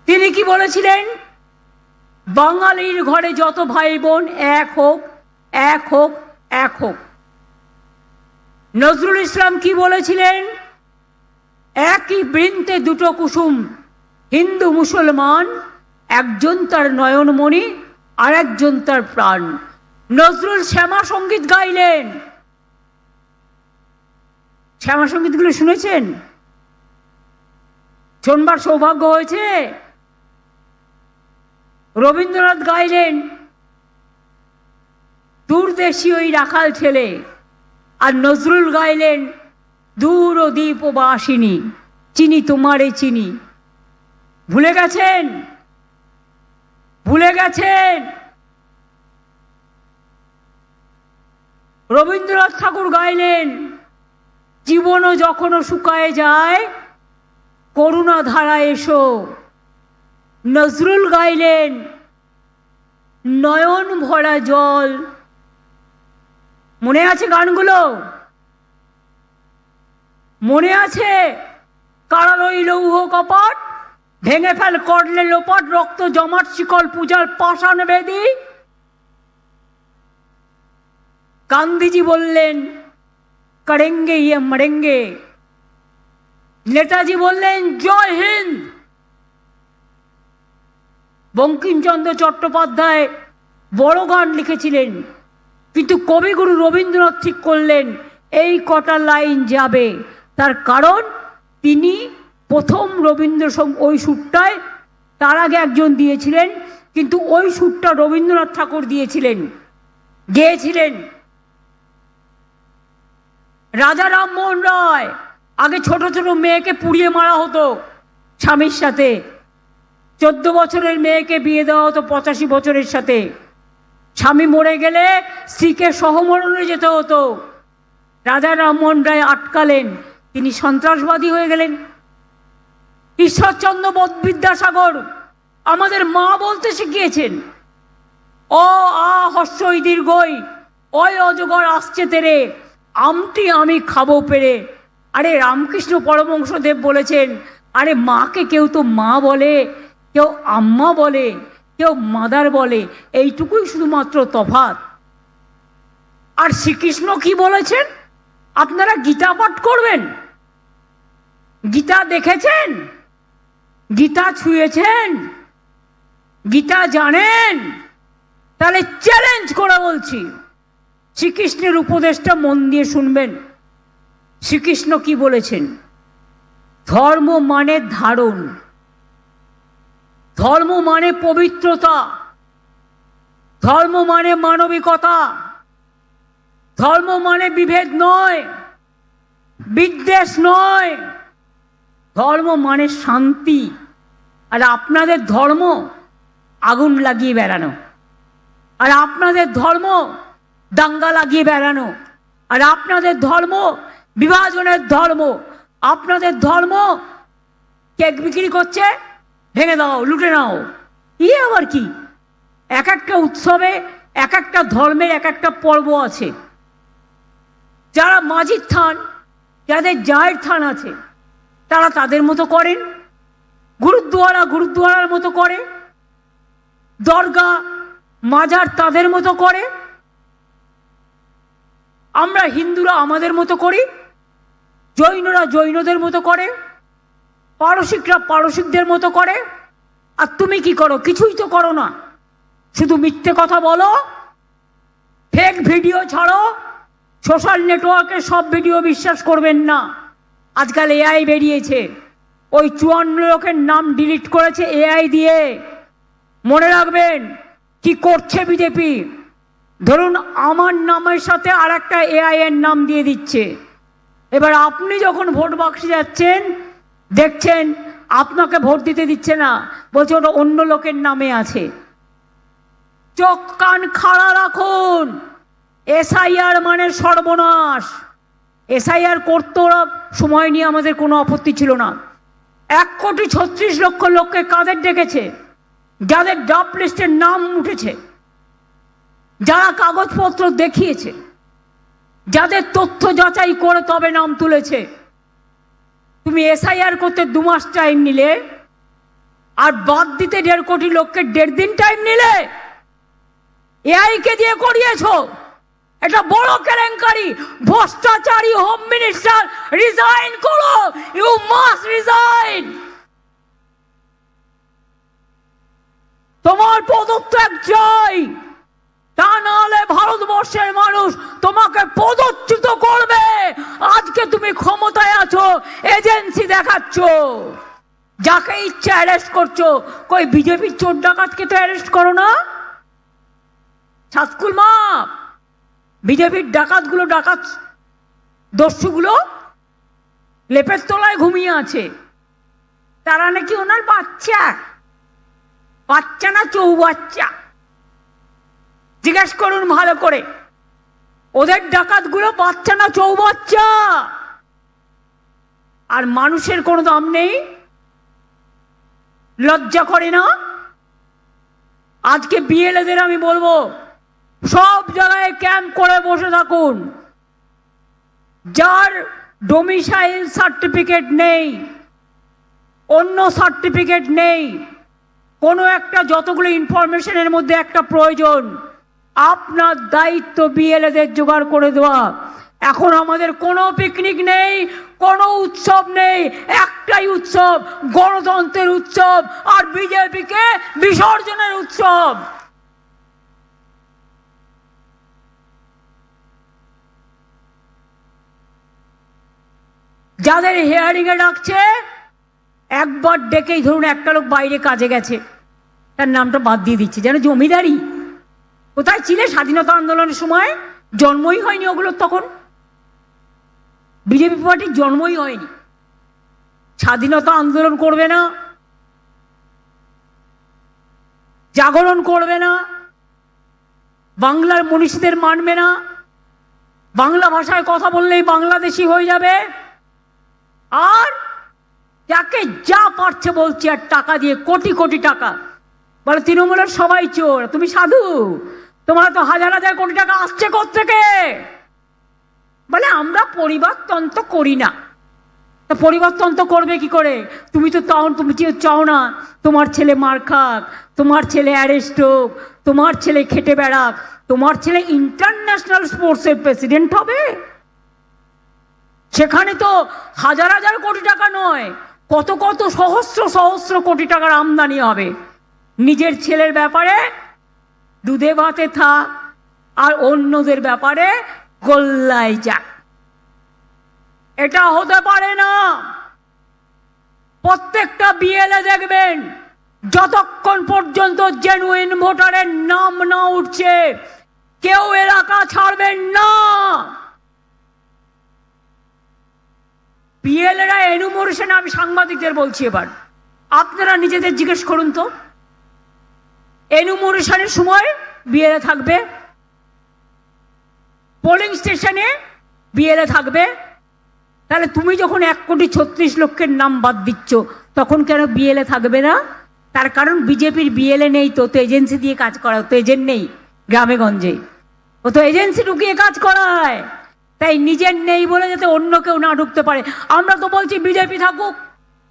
তিনি কি বলেছিলেন? বাঙালির ঘরে যত ভাই বোন এক হোক, এক হোক, এক হোক। নজরুল ইসলাম কি বলেছিলেন? একই বৃন্তে দুটো কুসুম, হিন্দু মুসলমান, একজন তার নয়নমণি আর একজন তার প্রাণ। নজরুল শ্যামা সঙ্গীত গাইলেন। শ্যামা সঙ্গীতগুলো শুনেছেন? শোনবার সৌভাগ্য হয়েছে? রবীন্দ্রনাথ গাইলেন দূরদেশী ওই রাখাল ছেলে, আর নজরুল গাইলেন দূর ও দ্বীপ ও বাসিনী, চিনি তোমারে চিনি। ভুলে গেছেন? ভুলে গেছেন? রবীন্দ্রনাথ ঠাকুর গাইলেন জীবনও যখনও শুকায় যায়, করুণা ধারা এসো। নজরুল গাইলেন নয়ন ভরা জল। মনে আছে গানগুলো? মনে আছে? কারারই লৌহ কপট, ভেঙে ফেল করলে লোপট, রক্ত জমাট শিকল পূজার পাষাণ বেদী। গান্ধীজি বললেন করেঙ্গে ইয়ে মরেঙ্গে। নেতাজি বললেন জয় হিন্দ। বঙ্কিমচন্দ্র চট্টোপাধ্যায় বড় গান লিখেছিলেন, কিন্তু কবিগুরু রবীন্দ্রনাথ ঠিক করলেন এই কটা লাইন যাবে। তার কারণ তিনি প্রথম রবীন্দ্র ওই সুরটায়, তার আগে একজন দিয়েছিলেন, কিন্তু ওই সুরটা রবীন্দ্রনাথ ঠাকুর দিয়েছিলেন, গেয়েছিলেন। রাজা রামমোহন রায়, আগে ছোট ছোট মেয়েকে পুড়িয়ে মারা হতো স্বামীর সাথে, 14 বছরের মেয়েকে বিয়ে দেওয়া হতো 85 বছরের সাথে। স্বামী মরে গেলে স্ত্রীকে সহমরণে যেতে হতো। রাজা রামমোহন রায় আটকালেন, তিনি সন্ত্রাসবাদী হয়ে গেলেন। ঈশ্বরচন্দ্র বিদ্যাসাগর আমাদের মা বলতে শিখিয়েছেন, অ আ হর্ষই দীর্ঘই অয় অজগর আসছে তেরে, আমটি আমি খাবো পেরে। আরে রামকৃষ্ণ পরমহংসদেব বলেছেন, আরে মাকে কেউ তো মা বলে, কেউ আম্মা বলে, কেউ মাদার বলে, এইটুকুই শুধুমাত্র তফাৎ। আর শ্রীকৃষ্ণ কি বলেছেন? আপনারা গীতা পাঠ করবেন, গীতা দেখেছেন, গীতা ছুঁয়েছেন, গীতা জানেন? তাহলে চ্যালেঞ্জ করে বলছি, শ্রীকৃষ্ণের উপদেশটা মন দিয়ে শুনবেন। শ্রীকৃষ্ণ কি বলেছেন? ধর্ম মানে ধারণ, ধর্ম মানে পবিত্রতা, ধর্ম মানে মানবিকতা, ধর্ম মানে বিভেদ নয়, বিদ্বেষ নয়, ধর্ম মানে শান্তি। আর আপনাদের ধর্ম আগুন লাগিয়ে বেড়ানো, আর আপনাদের ধর্ম দাঙ্গা লাগিয়ে বেড়ানো, আর আপনাদের ধর্ম বিভাজনের ধর্ম, আপনাদের ধর্ম কেক বিক্রি করছে, ভেঙে দাও, লুটে নাও। আবার কি? এক একটা উৎসবে এক একটা ধর্মের এক একটা পর্ব আছে। যারা মাঝির থান, যাদের জায়ের থান আছে, তারা তাদের মতো করেন, গুরুদ্বারা গুরুদ্বারার মতো করে, দরগা মাজার তাদের মতো করে, আমরা হিন্দুরা আমাদের মতো করি, জৈনরা জৈনদের মতো করে, পারসিকরা পারসিকদের মতো করে। আর তুমি কি করো? কিছুই তো করো না, শুধু মিথ্যে কথা বলো, ফেক ভিডিও ছাড়ো, সোশ্যাল নেটওয়ার্কে সব ভিডিও বিশ্বাস করবেন না। আজকাল এআই বেরিয়েছে, ওই 54 লোকের নাম ডিলিট করেছে এআই দিয়ে। মনে রাখবেন কি করছে বিজেপি। ধরুন আমার নামের সাথে আর একটা এআই এর নাম দিয়ে দিচ্ছে। এবার আপনি যখন ভোট বাক্সে যাচ্ছেন, দেখছেন আপনাকে ভোট দিতে দিচ্ছে না, বলছে ওটা অন্য লোকের নামে আছে। চোখ কান খাড়া রাখুন। এসআইআর মানে সর্বনাশ। এসআইআর করতে ওরা সময় নিয়ে আমাদের কোনো আপত্তি ছিল না। 1,36,00,000 লোককে কাদের ডেকেছে? যাদের ড্রাফট লিস্টের নাম উঠেছে, যারা কাগজপত্র দেখিয়েছে, যাদের তথ্য যাচাই করে তবে নাম তুলেছে। তুমি এসআইআর করতে 2 মাস টাইম নিলে, আর বাদ দিতে 1.5 কোটি লোককে 1.5 দিন টাইম নিলে। এআইকে দিয়ে করিয়েছো, এটা বড় কেলেঙ্কারি। ভ্রষ্টাচারী হোম মিনিস্টার, রিজাইন করো, ইউ মাস্ট রিজাইন। তোমার পদত্যাগ চাই, তা নাহলে ভারতবর্ষের মানুষ তোমাকে পদচ্যুত করবে। আজকে তুমি ক্ষমতায় আছো, এজেন্সি দেখাচ্ছ, যাকে ইচ্ছা অ্যারেস্ট করছো। কই বিজেপির চোর ডাকাতকে তো অ্যারেস্ট করো না? ছাত্রকুল মা, বিজেপির ডাকাতগুলো, ডাকাত দস্যুগুলো লেপের তলায় ঘুমিয়ে আছে। তারা নাকি ওনার বাচ্চা, বাচ্চা না চৌবাচ্চা। জিজ্ঞেস করুন ভালো করে, ওদের ডাকাতগুলো বাচ্চা না চৌবাচ্চা? আর মানুষের কোনো দাম নেই, লজ্জা করে না? আজকে বিএলএদের আমি বলবো, সব জায়গায় ক্যাম্প করে বসে থাকুন। যার ডোমিসাইল সার্টিফিকেট নেই, অন্য সার্টিফিকেট নেই, কোনো একটা, যতগুলো ইনফরমেশনের মধ্যে একটা প্রয়োজন, আপনার দায়িত্ব বিএলএদের জোগাড় করে দেওয়া। এখন আমাদের কোনো পিকনিক নেই, কোনো উৎসব নেই, একটাই উৎসব, গণতন্ত্রের উৎসব আর বিজেপিকে বিসর্জনের উৎসব। যাদের হিয়ারিং এ ডাকছে, একবার ডেকেই ধরুন একটা লোক বাইরে কাজে গেছে, তার নামটা বাদ দিয়ে দিচ্ছে, যেন জমিদারি। কোথায় ছিলে স্বাধীনতা আন্দোলনের সময়? জন্মই হয়নি ওগুলো, তখন বিজেপি পার্টির জন্মই হয়নি। স্বাধীনতা আন্দোলন করবে না, জাগরণ করবে না, বাংলার মনীষীদের মানবে না, বাংলা ভাষায় কথা বললেই বাংলাদেশি হয়ে যাবে। আর যাকে যা পারছে বলছে, আর টাকা দিয়ে কোটি কোটি টাকা। বলে তৃণমূলের সবাই চোর, তুমি সাধু, তোমার তো হাজার হাজার কোটি টাকা আসছে কোত্থেকে? বলে আমরা পরিবারতন্ত্র করি না। তা পরিবারতন্ত্র করবে কি করে? তুমি তো তুমি চাও না তোমার ছেলে মার খাক, তোমার ছেলে অ্যারেস্ট হোক, তোমার ছেলে খেটে বেড়াক, তোমার ছেলে ইন্টারন্যাশনাল স্পোর্টসের প্রেসিডেন্ট হবে। সেখানে তো হাজার হাজার কোটি টাকা নয়, কত কত সহস্র সহস্র কোটি টাকার আমদানি হবে। নিজের ছেলের ব্যাপারে দুধে ভাতে থাক, আর অন্যদের ব্যাপারে গোল্লায় যাক। এটা হতে পারে না। প্রত্যেকটা বিএলএ দেখবেন, যতক্ষণ পর্যন্ত জেনুইন ভোটারের নাম না উঠছে কেউ এলাকা ছাড়বেন না। বিএলএরা এনুমারেশন, আমি সাংবাদিকদের বলছি, এবার আপনারা নিজেদের জিজ্ঞেস করুন তো, এনুমারেশনের সময় বিএলএ থাকবে, পোলিং স্টেশনে বিএলএ থাকবে, তাহলে তুমি যখন 1,36,00,000 নাম বাদ দিচ্ছ তখন কেন বিএলএ থাকবে না? তার কারণ বিজেপির বিএলএ নেই, তো এজেন্সি দিয়ে কাজ করা, তো এজেন্ট নেই গ্রামে গঞ্জে, ও তো এজেন্সি ঢুকিয়ে কাজ করায়। তাই নিজের নেই বলে যাতে অন্য কেউ না ঢুকতে পারে। আমরা তো বলছি বিজেপি থাকুক,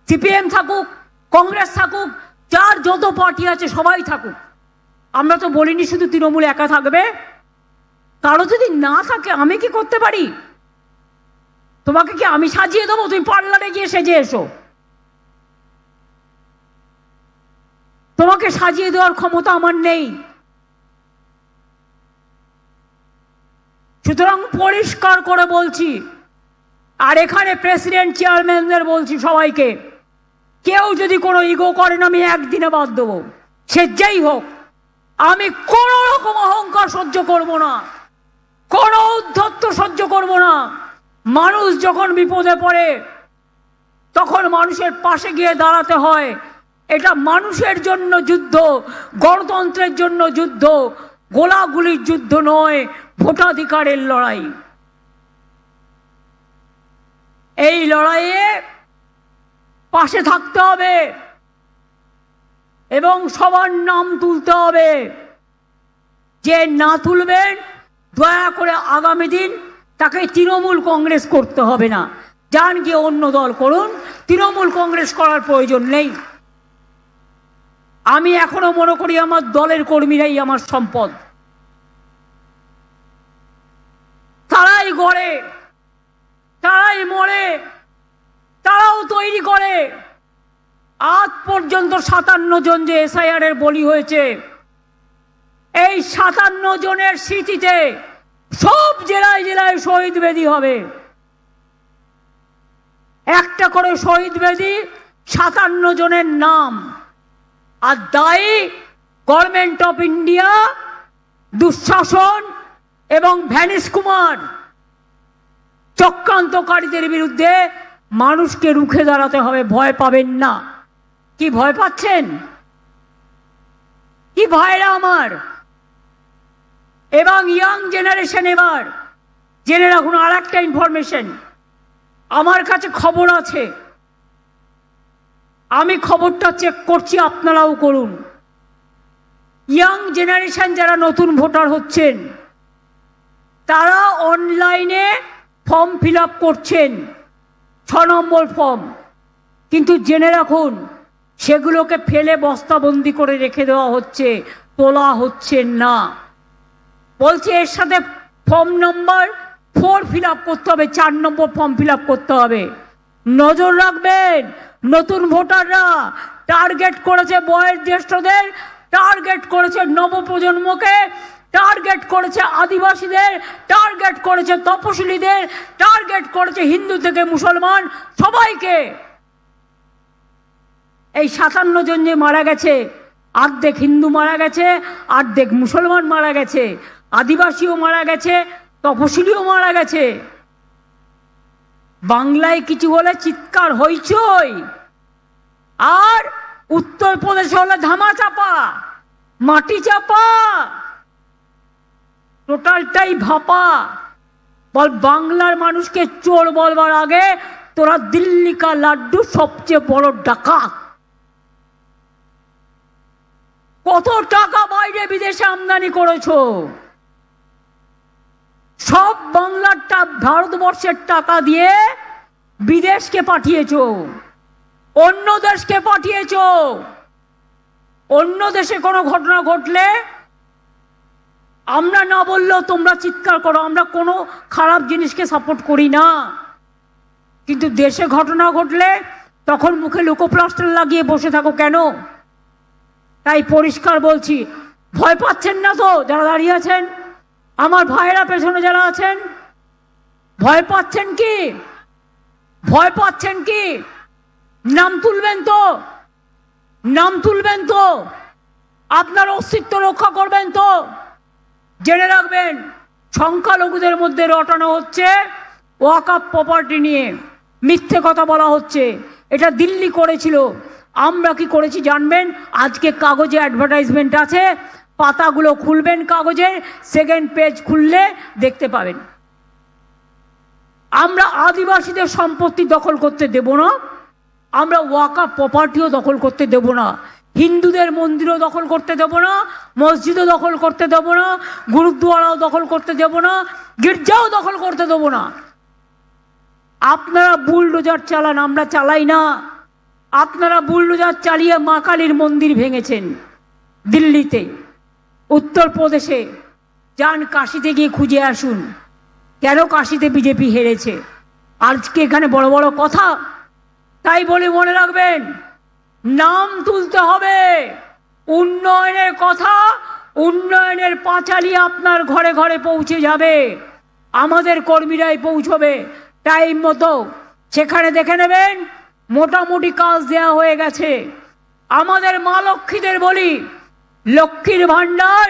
সিপিএম থাকুক, কংগ্রেস থাকুক, যার যত পার্টি আছে সবাই থাকুক। আমরা তো বলিনি শুধু তৃণমূল একা থাকবে। কারো যদি না থাকে আমি কি করতে পারি? তোমাকে কি আমি সাজিয়ে দেবো? তুমি পার্লারে গিয়ে সেজে এসো। তোমাকে সাজিয়ে দেওয়ার ক্ষমতা আমার নেই। সুতরাং পরিষ্কার করে বলছি, আর এখানে প্রেসিডেন্ট চেয়ারম্যানদের বলছি সবাইকে, কেউ যদি কোনো ইগো করেন আমি একদিনে বাদ দেবো, সে যেই হোক। আমি কোনো রকম অহংকার সহ্য করব না, কোনো উদ্ধত্ত সহ্য করব না। মানুষ যখন বিপদে পড়ে তখন মানুষের পাশে গিয়ে দাঁড়াতে হয়। এটা মানুষের জন্য যুদ্ধ, গণতন্ত্রের জন্য যুদ্ধ, গোলাগুলির যুদ্ধ নয়, ভোটাধিকারের লড়াই। এই লড়াইয়ে পাশে থাকতে হবে এবং সবার নাম তুলতে হবে। যে না তুলবেন দয়া করে আগামী দিন তাকে তৃণমূল কংগ্রেস করতে হবে না, যান গিয়ে অন্য দল করুন, তৃণমূল কংগ্রেস করার প্রয়োজন নেই। আমি এখনো মনে করি আমার দলের কর্মীরাই আমার সম্পদ। তারাই গড়ে, তারাই মরে, তারাও তৈরি করে। আজ পর্যন্ত 57 জন যে এসআইআর এর বলি হয়েছে, এই 57 জনের স্মৃতিতে সব জেলায় জেলায় শহীদ বেদি হবে। একটা করে শহীদ বেদি, 57 জনের নাম। আর দায়ী গভর্নমেন্ট অফ ইন্ডিয়া, দুঃশাসন এবং ভ্যানিশ কুমার চক্রান্তকারীদের বিরুদ্ধে মানুষকে রুখে দাঁড়াতে হবে। ভয় পাবেন না। কি ভয় পাচ্ছেন? কি ভাইরা আমার? এবং ইয়াং জেনারেশন এবার জেনে রাখুন আর একটা ইনফরমেশন, আমার কাছে খবর আছে, আমি খবরটা চেক করছি, আপনারাও করুন। ইয়াং জেনারেশন যারা নতুন ভোটার হচ্ছেন তারা অনলাইনে ফর্ম ফিল আপ করছেন, 6 নম্বর ফর্ম, কিন্তু জেনে রাখুন সেগুলোকে ফেলে বস্তাবন্দি করে রেখে দেওয়া হচ্ছে, তোলা হচ্ছে না। বলছে এর সাথে ফর্ম নম্বর 4 ফিল আপ করতে হবে, 4 নম্বর ফর্ম ফিল আপ করতে হবে। নজর রাখবেন, নতুন ভোটাররা টার্গেট করেছে বয়োজ্যেষ্ঠদের, টার্গেট করেছে নবপ্রজন্মকে, টার্গেট করেছে আদিবাসীদের, টার্গেট করেছে তপশিলীদের, টার্গেট করেছে হিন্দু থেকে মুসলমান সবাইকে। এই 57 জন যে মারা গেছে, অর্ধেক হিন্দু মারা গেছে, অর্ধেক মুসলমান মারা গেছে, আদিবাসীও মারা গেছে, তপশিলীও মারা গেছে। বাংলায় কিছু হলে চিৎকার হইচই, আর উত্তরপ্রদেশে হলে ধামা চাপা, মাটি চাপা, টোটালটাই ভাপা। বল বাংলার মানুষকে চোর বলবার আগে তোরা দিল্লি কা লাড্ডু সবচেয়ে বড় ডাকাত। কত টাকা বাইরে বিদেশে আমদানি করেছো? সব বাংলার ভারতবর্ষের টাকা দিয়ে বিদেশকে পাঠিয়েছো, অন্য দেশকে পাঠিয়েছো। অন্য দেশে কোনো ঘটনা ঘটলে আমরা না বললেও তোমরা চিৎকার করো। আমরা কোনো খারাপ জিনিসকে সাপোর্ট করি না, কিন্তু দেশে ঘটনা ঘটলে তখন মুখে লোকোপ্লাস্টার লাগিয়ে বসে থাকো কেন? তাই পরিষ্কার বলছি, ভয় পাচ্ছেন না তো যারা দাঁড়িয়ে আছেন? আমার ভাইয়েরা পেছনে যারা আছেন, ভয় পাচ্ছেন কি? ভয় পাচ্ছেন কি? নাম তুলবেন তো? নাম তুলবেন তো? আপনার অস্তিত্ব রক্ষা করবেন তো? জেনে রাখবেন, সংখ্যালঘুদের মধ্যে রটানো হচ্ছে ওয়াকফ প্রপার্টি নিয়ে, মিথ্যে কথা বলা হচ্ছে। এটা দিল্লি করেছিল। আমরা কি করেছি জানবেন? আজকে কাগজে অ্যাডভার্টাইজমেন্ট আছে, পাতাগুলো খুলবেন কাগজের, সেকেন্ড পেজ খুললে দেখতে পাবেন। আমরা আদিবাসীদের সম্পত্তি দখল করতে দেব না, আমরা ওয়াকফ প্রপার্টিও দখল করতে দেব না, হিন্দুদের মন্দিরও দখল করতে দেব না, মসজিদও দখল করতে দেব না, গুরুদ্বারাও দখল করতে দেব না, গির্জাও দখল করতে দেব না। আপনারা বুলডোজার চালান, আমরা চালাই না। আপনারা বুলডোজার চালিয়ে মা কালীর মন্দির ভেঙেছেন দিল্লিতে, উত্তরপ্রদেশে। যান কাশীতে গিয়ে খুঁজে আসুন কেন কাশীতে বিজেপি হেরেছে। আজকে এখানে বড় বড় কথা, তাই বলে মনে রাখবেন, নাম তুলতে হবে। উন্নয়নের কথা, উন্নয়নের পাঁচালী আপনার ঘরে ঘরে পৌঁছে যাবে, আমাদের কর্মীরাই পৌঁছবে টাইম মতো। সেখানে দেখে নেবেন মোটামুটি কাজ দেয়া হয়ে গেছে। আমাদের মা লক্ষ্মীদের বলি, লক্ষ্মীর ভান্ডার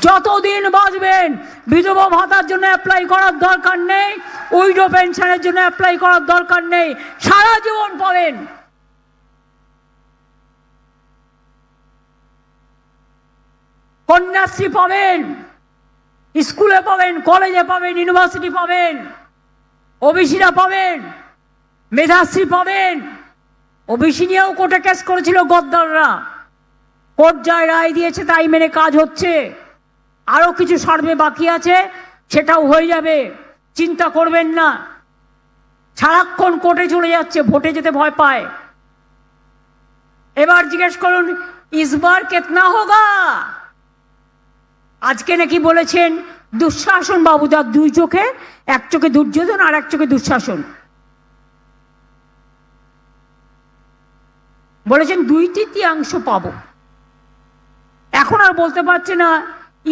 যতদিন বাঁচবেন বিধবা ভাতার জন্য অ্যাপ্লাই করার দরকার নেই, উইডো পেনশনের জন্য অ্যাপ্লাই করার দরকার নেই, সারা জীবন পাবেন। কন্যাশ্রী পাবেন, স্কুলে পাবেন, কলেজে পাবেন, ইউনিভার্সিটি পাবেন, ওবিসিরা পাবেন, মেধাশ্রী পাবেন। ওবিসি নিয়েও কোর্টে কেস করেছিল গদ্দাররা, কোর্ট যায় রায় দিয়েছে, তাই মেনে কাজ হচ্ছে। আরো কিছু সার্ভে বাকি আছে, সেটাও হয়ে যাবে, চিন্তা করবেন না। সারাক্ষণ কোর্টে চলে যাচ্ছে, ভোটে যেতে ভয় পায়। এবার জিজ্ঞেস করুন, ইসবার কেতনা হোগা? আজকে নাকি বলেছেন দুঃশাসন বাবু, যার দুই চোখে, এক চোখে দুর্যোধন আর এক চোখে দুঃশাসন, বলেছেন 2/3 পাবো। এখন আর বলতে পারছে না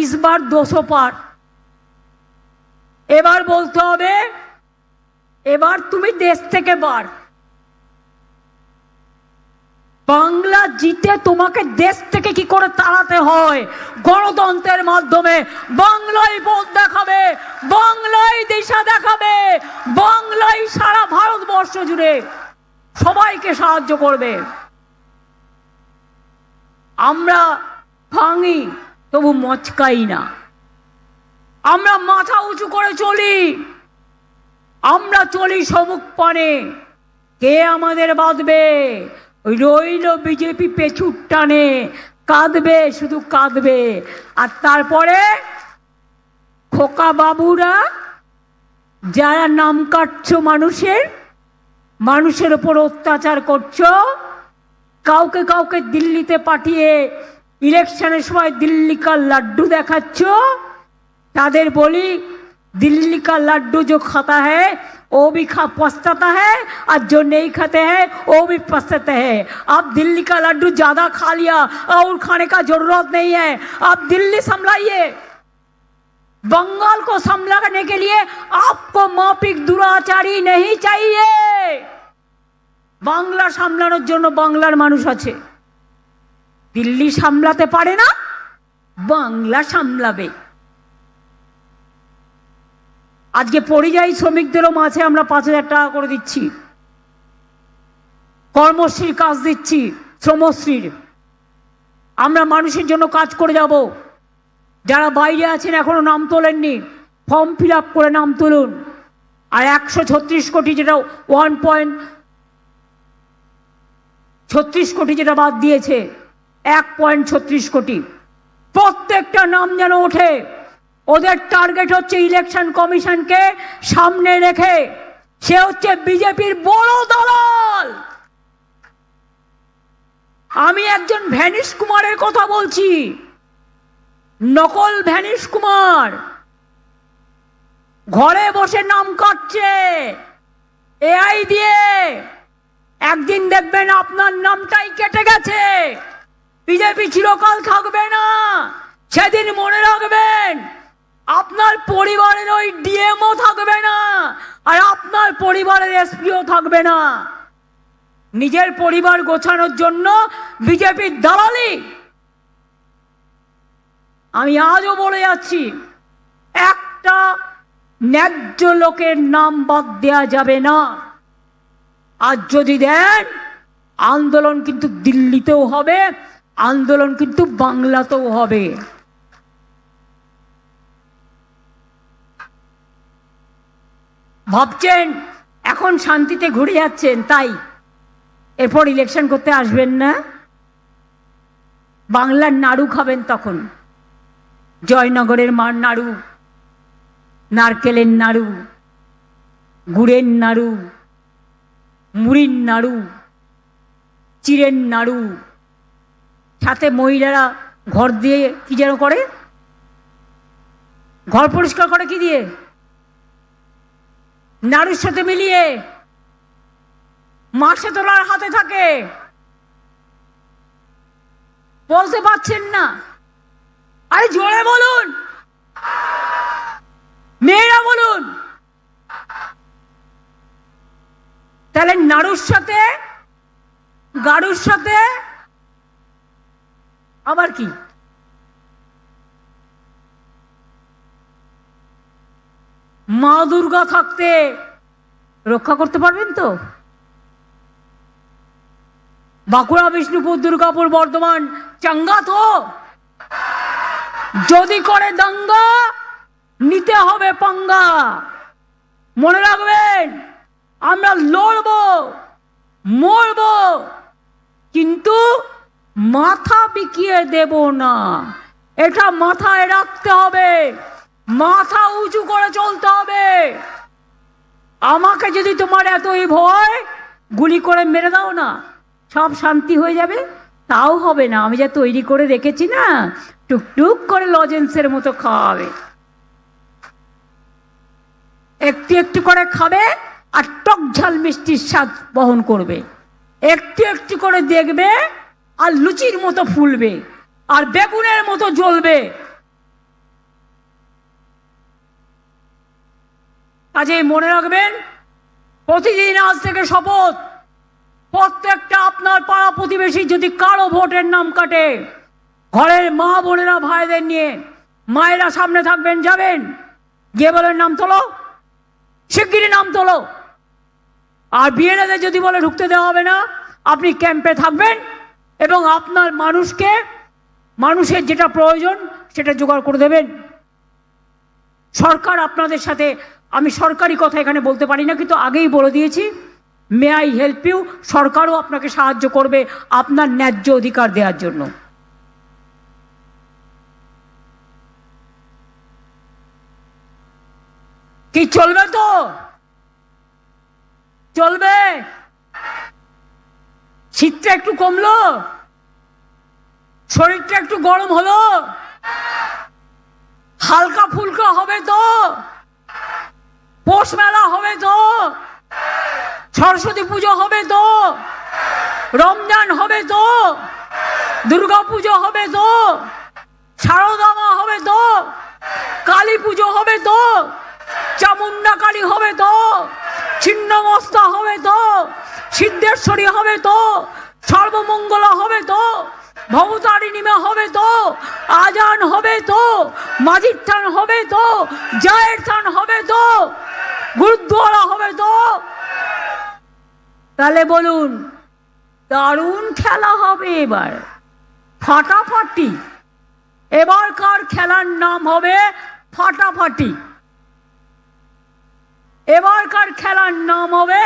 ইসবার 200 পার। এবার বলতে হবে, এবার তুমি দেশ থেকে বার। বাংলা জিতে তোমাকে দেশ থেকে কি করে তাড়াতে হয়? গণতন্ত্রের মাধ্যমে। বাংলাই পথ দেখাবে, বাংলাই দিশা দেখাবে, বাংলাই সারা ভারতবর্ষ জুড়ে সবাইকে সাহায্য করবে। আমরা ভাঙি তবু মচকাই না, আমরা মাথা উঁচু করে চলি, আমরা চলি সমুখ পানে। কে আমাদের বাঁধবে? ওই রইল বিজেপি পেছুর টানে, কাঁদবে, শুধু কাঁদবে। আর তারপরে খোকা বাবুরা যারা নাম কাটছো মানুষের ওপর অত্যাচার করছো, কাউকে কাউকে দিল্লিতে পাঠিয়ে ইলেকশনের সময় দিল্লি কা লাড্ডু দেখাচ্ছ, তাদের বলি, दिल्ली का लड्डू जो खाता है वो भी पछताता है, और जो नहीं खाते हैं वो भी पछताते हैं। अब दिल्ली का लड्डू ज्यादा खा लिया और खाने का जरूरत नहीं है, आप दिल्ली संभलाइए। बंगाल को संभालने के लिए आपको माफिक दुराचारी नहीं चाहिए। বাংলা সামলানোর জন্য বাংলার মানুষ আছে, দিল্লি সামলাতে পারে না, বাংলা সামলাবে। আজকে পরিযায়ী শ্রমিকদেরও মাঝে আমরা 5,000 টাকা করে দিচ্ছি, কর্মশ্রীর কাজ দিচ্ছি, শ্রমশ্রীর। আমরা মানুষের জন্য কাজ করে যাব। যারা বাইরে আছেন এখনো নাম তোলেননি, ফর্ম ফিল আপ করে নাম তুলুন। আর 136 কোটি যেটা 1.36 কোটি যেটা বাদ দিয়েছে, 1.36 কোটি। প্রত্যেকটা নাম যেন ওঠে। ওদের টার্গেট হচ্ছে ইলেকশন কমিশনকে সামনে রেখে, সে হচ্ছে বিজেপির বড় দলাল। আমি একজন ভ্যানিশ কুমারের কথা বলছি, নকল ভ্যানিশ কুমার। ঘরে বসে নাম কাটছে এআই দিয়ে। একদিন দেখবেন আপনার নামটাই কেটে গেছে, বিজেপি চিরকাল থাকবে না। সেদিন মনে রাখবেন, আপনার পরিবারের ওই ডিএমও থাকবে না, আর আপনার পরিবারের এসপিও থাকবে না। নিজের পরিবার গোছানোর জন্য বিজেপির দালালি। আমি আজও বলে যাচ্ছি, একটা ন্যায্য লোকের নাম বাদ দেওয়া যাবে না। আর যদি দেন, আন্দোলন কিন্তু দিল্লিতেও হবে, আন্দোলন কিন্তু বাংলাতেও হবে। ভাবছেন এখন শান্তিতে ঘুরে যাচ্ছেন, তাই এরপর ইলেকশন করতে আসবেন না? বাংলার নাড়ু খাবেন তখন, জয়নগরের মার নাড়ু, নারকেলের নাড়ু, গুড়ের নাড়ু, মুড়ির নাড়ু, চিড়ের নাড়ু। সাথে মহিলারা ঘর দিয়ে কি যেন করে, ঘর পরিষ্কার করে কি দিয়ে? নাড়ুর সাথে মিলিয়ে। মাসে তোলার হাতে থাকে। বলতে পারছেন না? আরে জোরে বলুন, মেয়েরা বলুন। তাহলে নাড়ুর সাথে, গাড়ুর সাথে আবার কি? মা দুর্গা থাকতে রক্ষা করতে পারবেন তো? বাঁকুড়া, বিষ্ণুপুর, দুর্গাপুর, বর্ধমান চাঙ্গা তো? যদি করে দাঙ্গা, নিতে হবে পাঙ্গা। মনে রাখবেন, আমরা লড়বো, মরবো, কিন্তু মাথা বিকিয়ে দেব না। এটা মাথায় রাখতে হবে, মাথা উঁচু করে চলতে হবে। আমাকে যদি তোমার এতই ভয়, গুলি করে মেরে দাও না, সব শান্তি হয়ে যাবে। তাও হবে না। আমি যা তৈরি করে রেখেছি না, টুকটুক করে লজেন্সের মতো খাওয়াবে। একটু একটু করে খাবে, আর টক ঝাল মিষ্টির স্বাদ বহন করবে। একটু একটু করে দেখবে, আর লুচির মতো ফুলবে, আর বেগুনের মতো জ্বলবে। কাজে মনে রাখবেন, প্রতিদিন আজ থেকে শপথ, প্রত্যেকটা আপনার পাড়া প্রতিবেশী যদি কারো ভোটের নাম কাটে, ঘরের মা বোনেরা ভাইদের নিয়ে, মায়েরা সামনে থাকবেন, যাবেন, গিয়ে বলেন নাম তোলো, শিগগিরই নাম তোলো। আর বিএলএদের যদি বলে ঢুকতে দেওয়া হবে না, আপনি ক্যাম্পে থাকবেন এবং আপনার মানুষকে, মানুষের যেটা প্রয়োজন সেটা জোগাড় করে দেবেন। সরকার আপনাদের সাথে, আমি সরকারি কথা এখানে বলতে পারি না, কিন্তু আগেই বলে দিয়েছি, মে আই হেল্প ইউ। সরকারও আপনাকে সাহায্য করবে আপনার ন্যায্য অধিকার দেওয়ার জন্য। কি চলবে তো? চলবে? শীতটা একটু কমলো, শরীরটা একটু গরম হলো, হালকা ফুলকা হবে তো? পৌষ মেলা হবে তো? সরস্বতী পুজো হবে তো? রমজান হবে তো? দুর্গা পুজো হবে তো? শারদা মা হবে তো? কালী পুজো হবে তো? চামুন্ডা কালী হবে তো? ছিন্নমস্তা হবে তো? সিদ্ধেশ্বরী হবে তো? সর্বমঙ্গলা হবে তো? ভবতারিণীমা হবে তো? আজান হবে তো? মাঝির থান হবে তো? জায়ের থান হবে তো? গুরুদ্বারা হবে তো? তাহলে বলুন, দারুণ খেলা হবে এবার, ফাটাফাটি। এবারকার খেলার নাম হবে ফাটাফাটি। এবারকার খেলার নাম হবে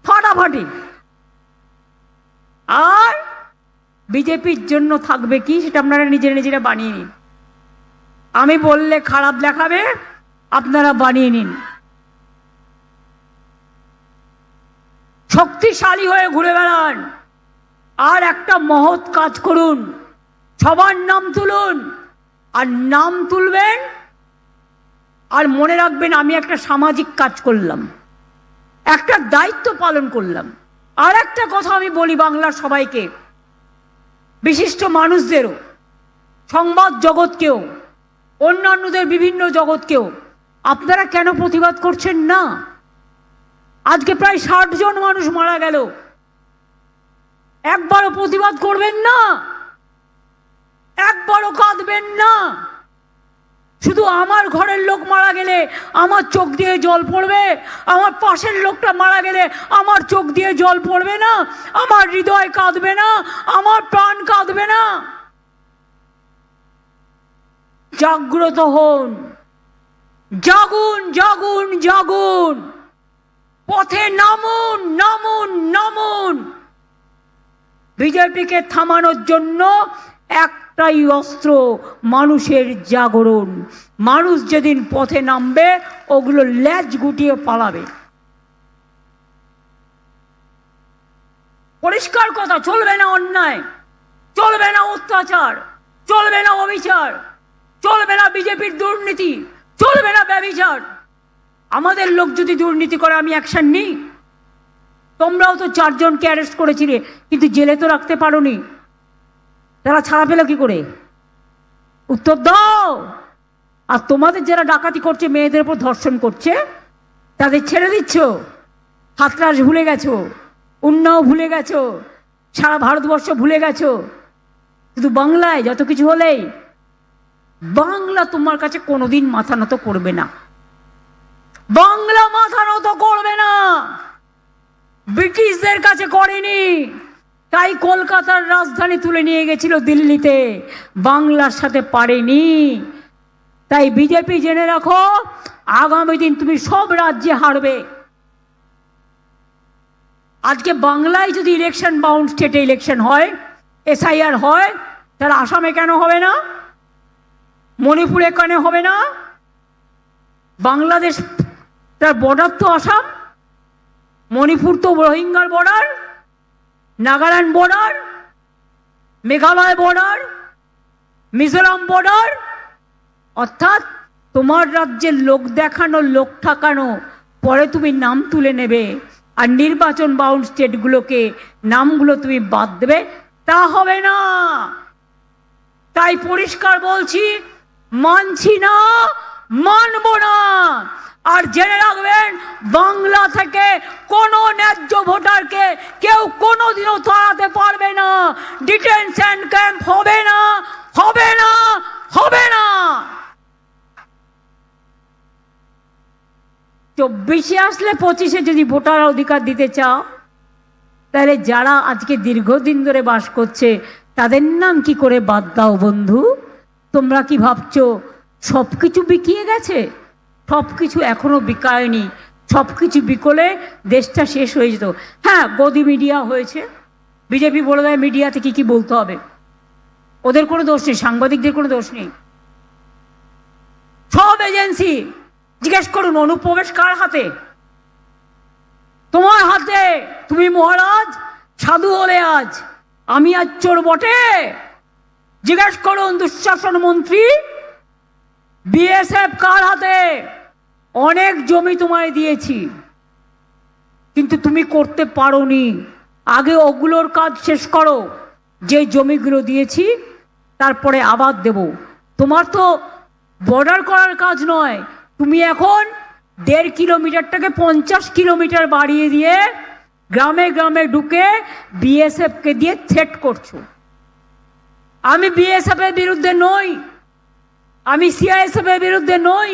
ফাটাফাটি। আর বিজেপির জন্য থাকবে কি সেটা আপনারা নিজেরা বানিয়ে নিন। আমি বললে খারাপ দেখাবে, আপনারা বানিয়ে নিন। শক্তিশালী হয়ে ঘুরে বেড়ান, আর একটা মহৎ কাজ করুন, সবার নাম তুলুন। আর নাম তুলবেন আর মনে রাখবেন আমি একটা সামাজিক কাজ করলাম, একটা দায়িত্ব পালন করলাম। আর একটা কথা আমি বলি বাংলার সবাইকে, বিশিষ্ট মানুষদেরও, সংবাদ জগৎকেও, অন্যান্যদের বিভিন্ন জগৎকেও, আপনারা কেন প্রতিবাদ করছেন না? আজকে প্রায় 60 জন মানুষ মারা গেল, একবারও প্রতিবাদ করবেন না? একবারও কাঁদবেন না? শুধু আমার ঘরের লোক মারা গেলে আমার চোখ দিয়ে জল পড়বে, আমার পাশের লোকটা মারা গেলে আমার চোখ দিয়ে জল পড়বে না? আমার হৃদয় কাঁদবে না? আমার প্রাণ কাঁদবে না? জাগ্রত হন, জাগুন জাগুন জাগুন, পথে নামুন নামুন নামুন। বিজেপিকে থামানোর জন্য একটাই অস্ত্র, মানুষের জাগরণ। মানুষ যেদিন পথে নামবে ওগুলো লেজ গুটিয়ে পালাবে। পরিষ্কার কথা, চলবে না অন্যায়, চলবে না অত্যাচার, চলবে না অবিচার, চলবে না বিজেপির দুর্নীতি, চলবে না ব্যভিচার। আমাদের লোক যদি দুর্নীতি করে আমি অ্যাকশন নিই। তোমরাও তো 4 জনকে অ্যারেস্ট করেছিলে, কিন্তু জেলে তো রাখতে পারোনি। তারা ছাড়া পেল কি করে? উত্তর দাও। আর তোমাদের যারা ডাকাতি করছে, মেয়েদের উপর ধর্ষণ করছে, তাদের ছেড়ে দিচ্ছ। হাতরাস ভুলে গেছো, উন্নাও ভুলে গেছো, সারা ভারতবর্ষ ভুলে গেছো। শুধু বাংলায় যত কিছু হলেই বাংলা তোমার কাছে কোনোদিন মাথা নত করবে না। বাংলা মাথা নত করবে না। ব্রিটিশদের কাছে করেনি, তাই কলকাতার রাজধানী তুলে নিয়ে গেছিল দিল্লিতে, বাংলার সাথে পারেনি। তাই বিজেপি জেনে রাখো, আগামী দিন তুমি সব রাজ্যে হারবে। আজকে বাংলায় যদি ইলেকশন বাউন্ড স্টেটে ইলেকশন হয়, এসআইআর হয়, তাহলে আসামে কেন হবে না? মণিপুরে কেন হবে না? বাংলাদেশ তার বর্ডার তো আসাম, মণিপুর তো রোহিঙ্গার border, Nagaland border, Meghalaya border, Mizoram border. অর্থাৎ তোমার রাজ্যের লোক দেখানো, লোক ঠাকানো, পরে তুমি নাম তুলে নেবে আর নির্বাচন বাউন্ড স্টেটগুলোকে নামগুলো তুমি বাদ দেবে, তা হবে না। তাই পরিষ্কার বলছি, মানছি না, মানব না। আর জেনে রাখবেন, বাংলা থেকে কোনো ন্যায্য ভোটারকে কেউ কোনোদিনও তাড়াতে পারবে না। ডিটেনশন ক্যাম্প হবে না, হবে না, হবে না। 24-এ আসলে 25-এ যদি ভোটার অধিকার দিতে চাও, তাহলে যারা আজকে দীর্ঘদিন ধরে বাস করছে তাদের নাম কি করে বাদ দাও বন্ধু? তোমরা কি ভাবছো সব কিছু বিকিয়ে গেছে? সব কিছু এখনো বিকায়নি। সব কিছু বিকলে দেশটা শেষ হয়ে যেত। হ্যাঁ, গদি মিডিয়া হয়েছে, বিজেপি বলে দেয় মিডিয়াতে কি কি বলতে হবে। ওদের কোনো দোষ নেই, সাংবাদিকদের কোনো দোষ নেই। সব এজেন্সি জিজ্ঞেস করুন, অনুপ্রবেশ কার হাতে? তোমার হাতে। তুমি মহারাজ সাধু হলে আজ, আমি আজ চোর বটে। জিজ্ঞেস করুন দুঃশাসন মন্ত্রী, বিএসএফ কার হাতে? অনেক জমি তোমায় দিয়েছি, কিন্তু তুমি করতে পারোনি। আগে ওগুলোর কাজ শেষ করো, যে জমিগুলো দিয়েছি তারপরে আবার দেব। তোমার তো বর্ডার করার কাজ নয়, তুমি এখন 1.5 কিলোমিটারটাকে 50 কিলোমিটার বাড়িয়ে দিয়ে গ্রামে গ্রামে ঢুকে বিএসএফকে দিয়ে থ্রেট করছো। আমি বিএসএফ এর বিরুদ্ধে নই, আমি সিআইএসএফ এর বিরুদ্ধে নই,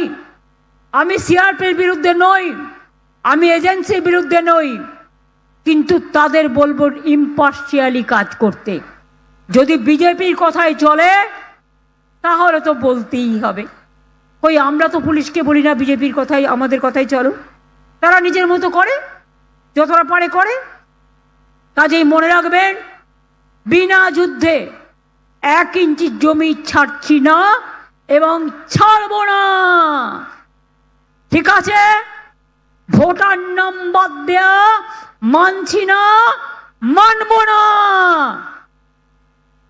আমি সিআরপির বিরুদ্ধে নই, আমি এজেন্সির বিরুদ্ধে নই, কিন্তু তাদের বলবো ইম্পার্শিয়ালি কাজ করতে। যদি বিজেপির কথাই চলে তাহলে তো বলতেই হবে। কই আমরা তো পুলিশকে বলি না বিজেপির কথাই, আমাদের কথাই চলো। তারা নিজের মতো করে, যতটা পারে করে। কাজেই মনে রাখবেন, বিনা যুদ্ধে 1 ইঞ্চি জমি ছাড়ছি না এবং ছাড়ব না। ঠিক আছে? ভোটার নাম বাদ দেয়া মানছি না, মানব না।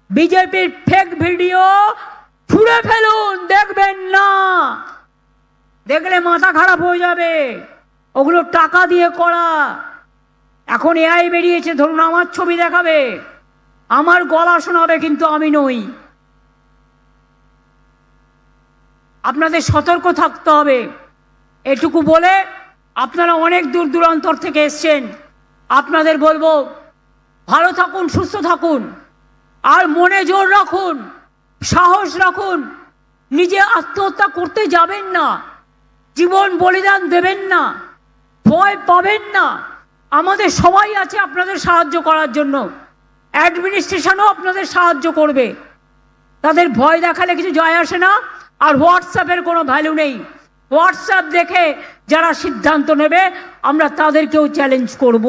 বিজেপির ফেক ভিডিও ছুঁড়ে ফেলুন, দেখবেন না। দেখলে মাথা খারাপ হয়ে যাবে। ওগুলো টাকা দিয়ে করা। এখন এআই বেরিয়েছে, ধরুন আমার ছবি দেখাবে, আমার গলা শোনাবে, কিন্তু আমি নই। আপনাদের সতর্ক থাকতে হবে। এটুকু বলে, আপনারা অনেক দূর দূরান্তর থেকে এসছেন, আপনাদের বলবো ভালো থাকুন, সুস্থ থাকুন, আর মনে জোর রাখুন, সাহস রাখুন। নিজে আত্মহত্যা করতে যাবেন না, জীবন বলিদান দেবেন না, ভয় পাবেন না। আমাদের সবাই আছে আপনাদের সাহায্য করার জন্য। অ্যাডমিনিস্ট্রেশনও আপনাদের সাহায্য করবে। তাদের ভয় দেখালে কিছু যায় আসে না। আর হোয়াটসঅ্যাপের কোনো ভ্যালু নেই। হোয়াটসঅ্যাপ দেখে যারা সিদ্ধান্ত নেবে, আমরা তাদেরকেও চ্যালেঞ্জ করব।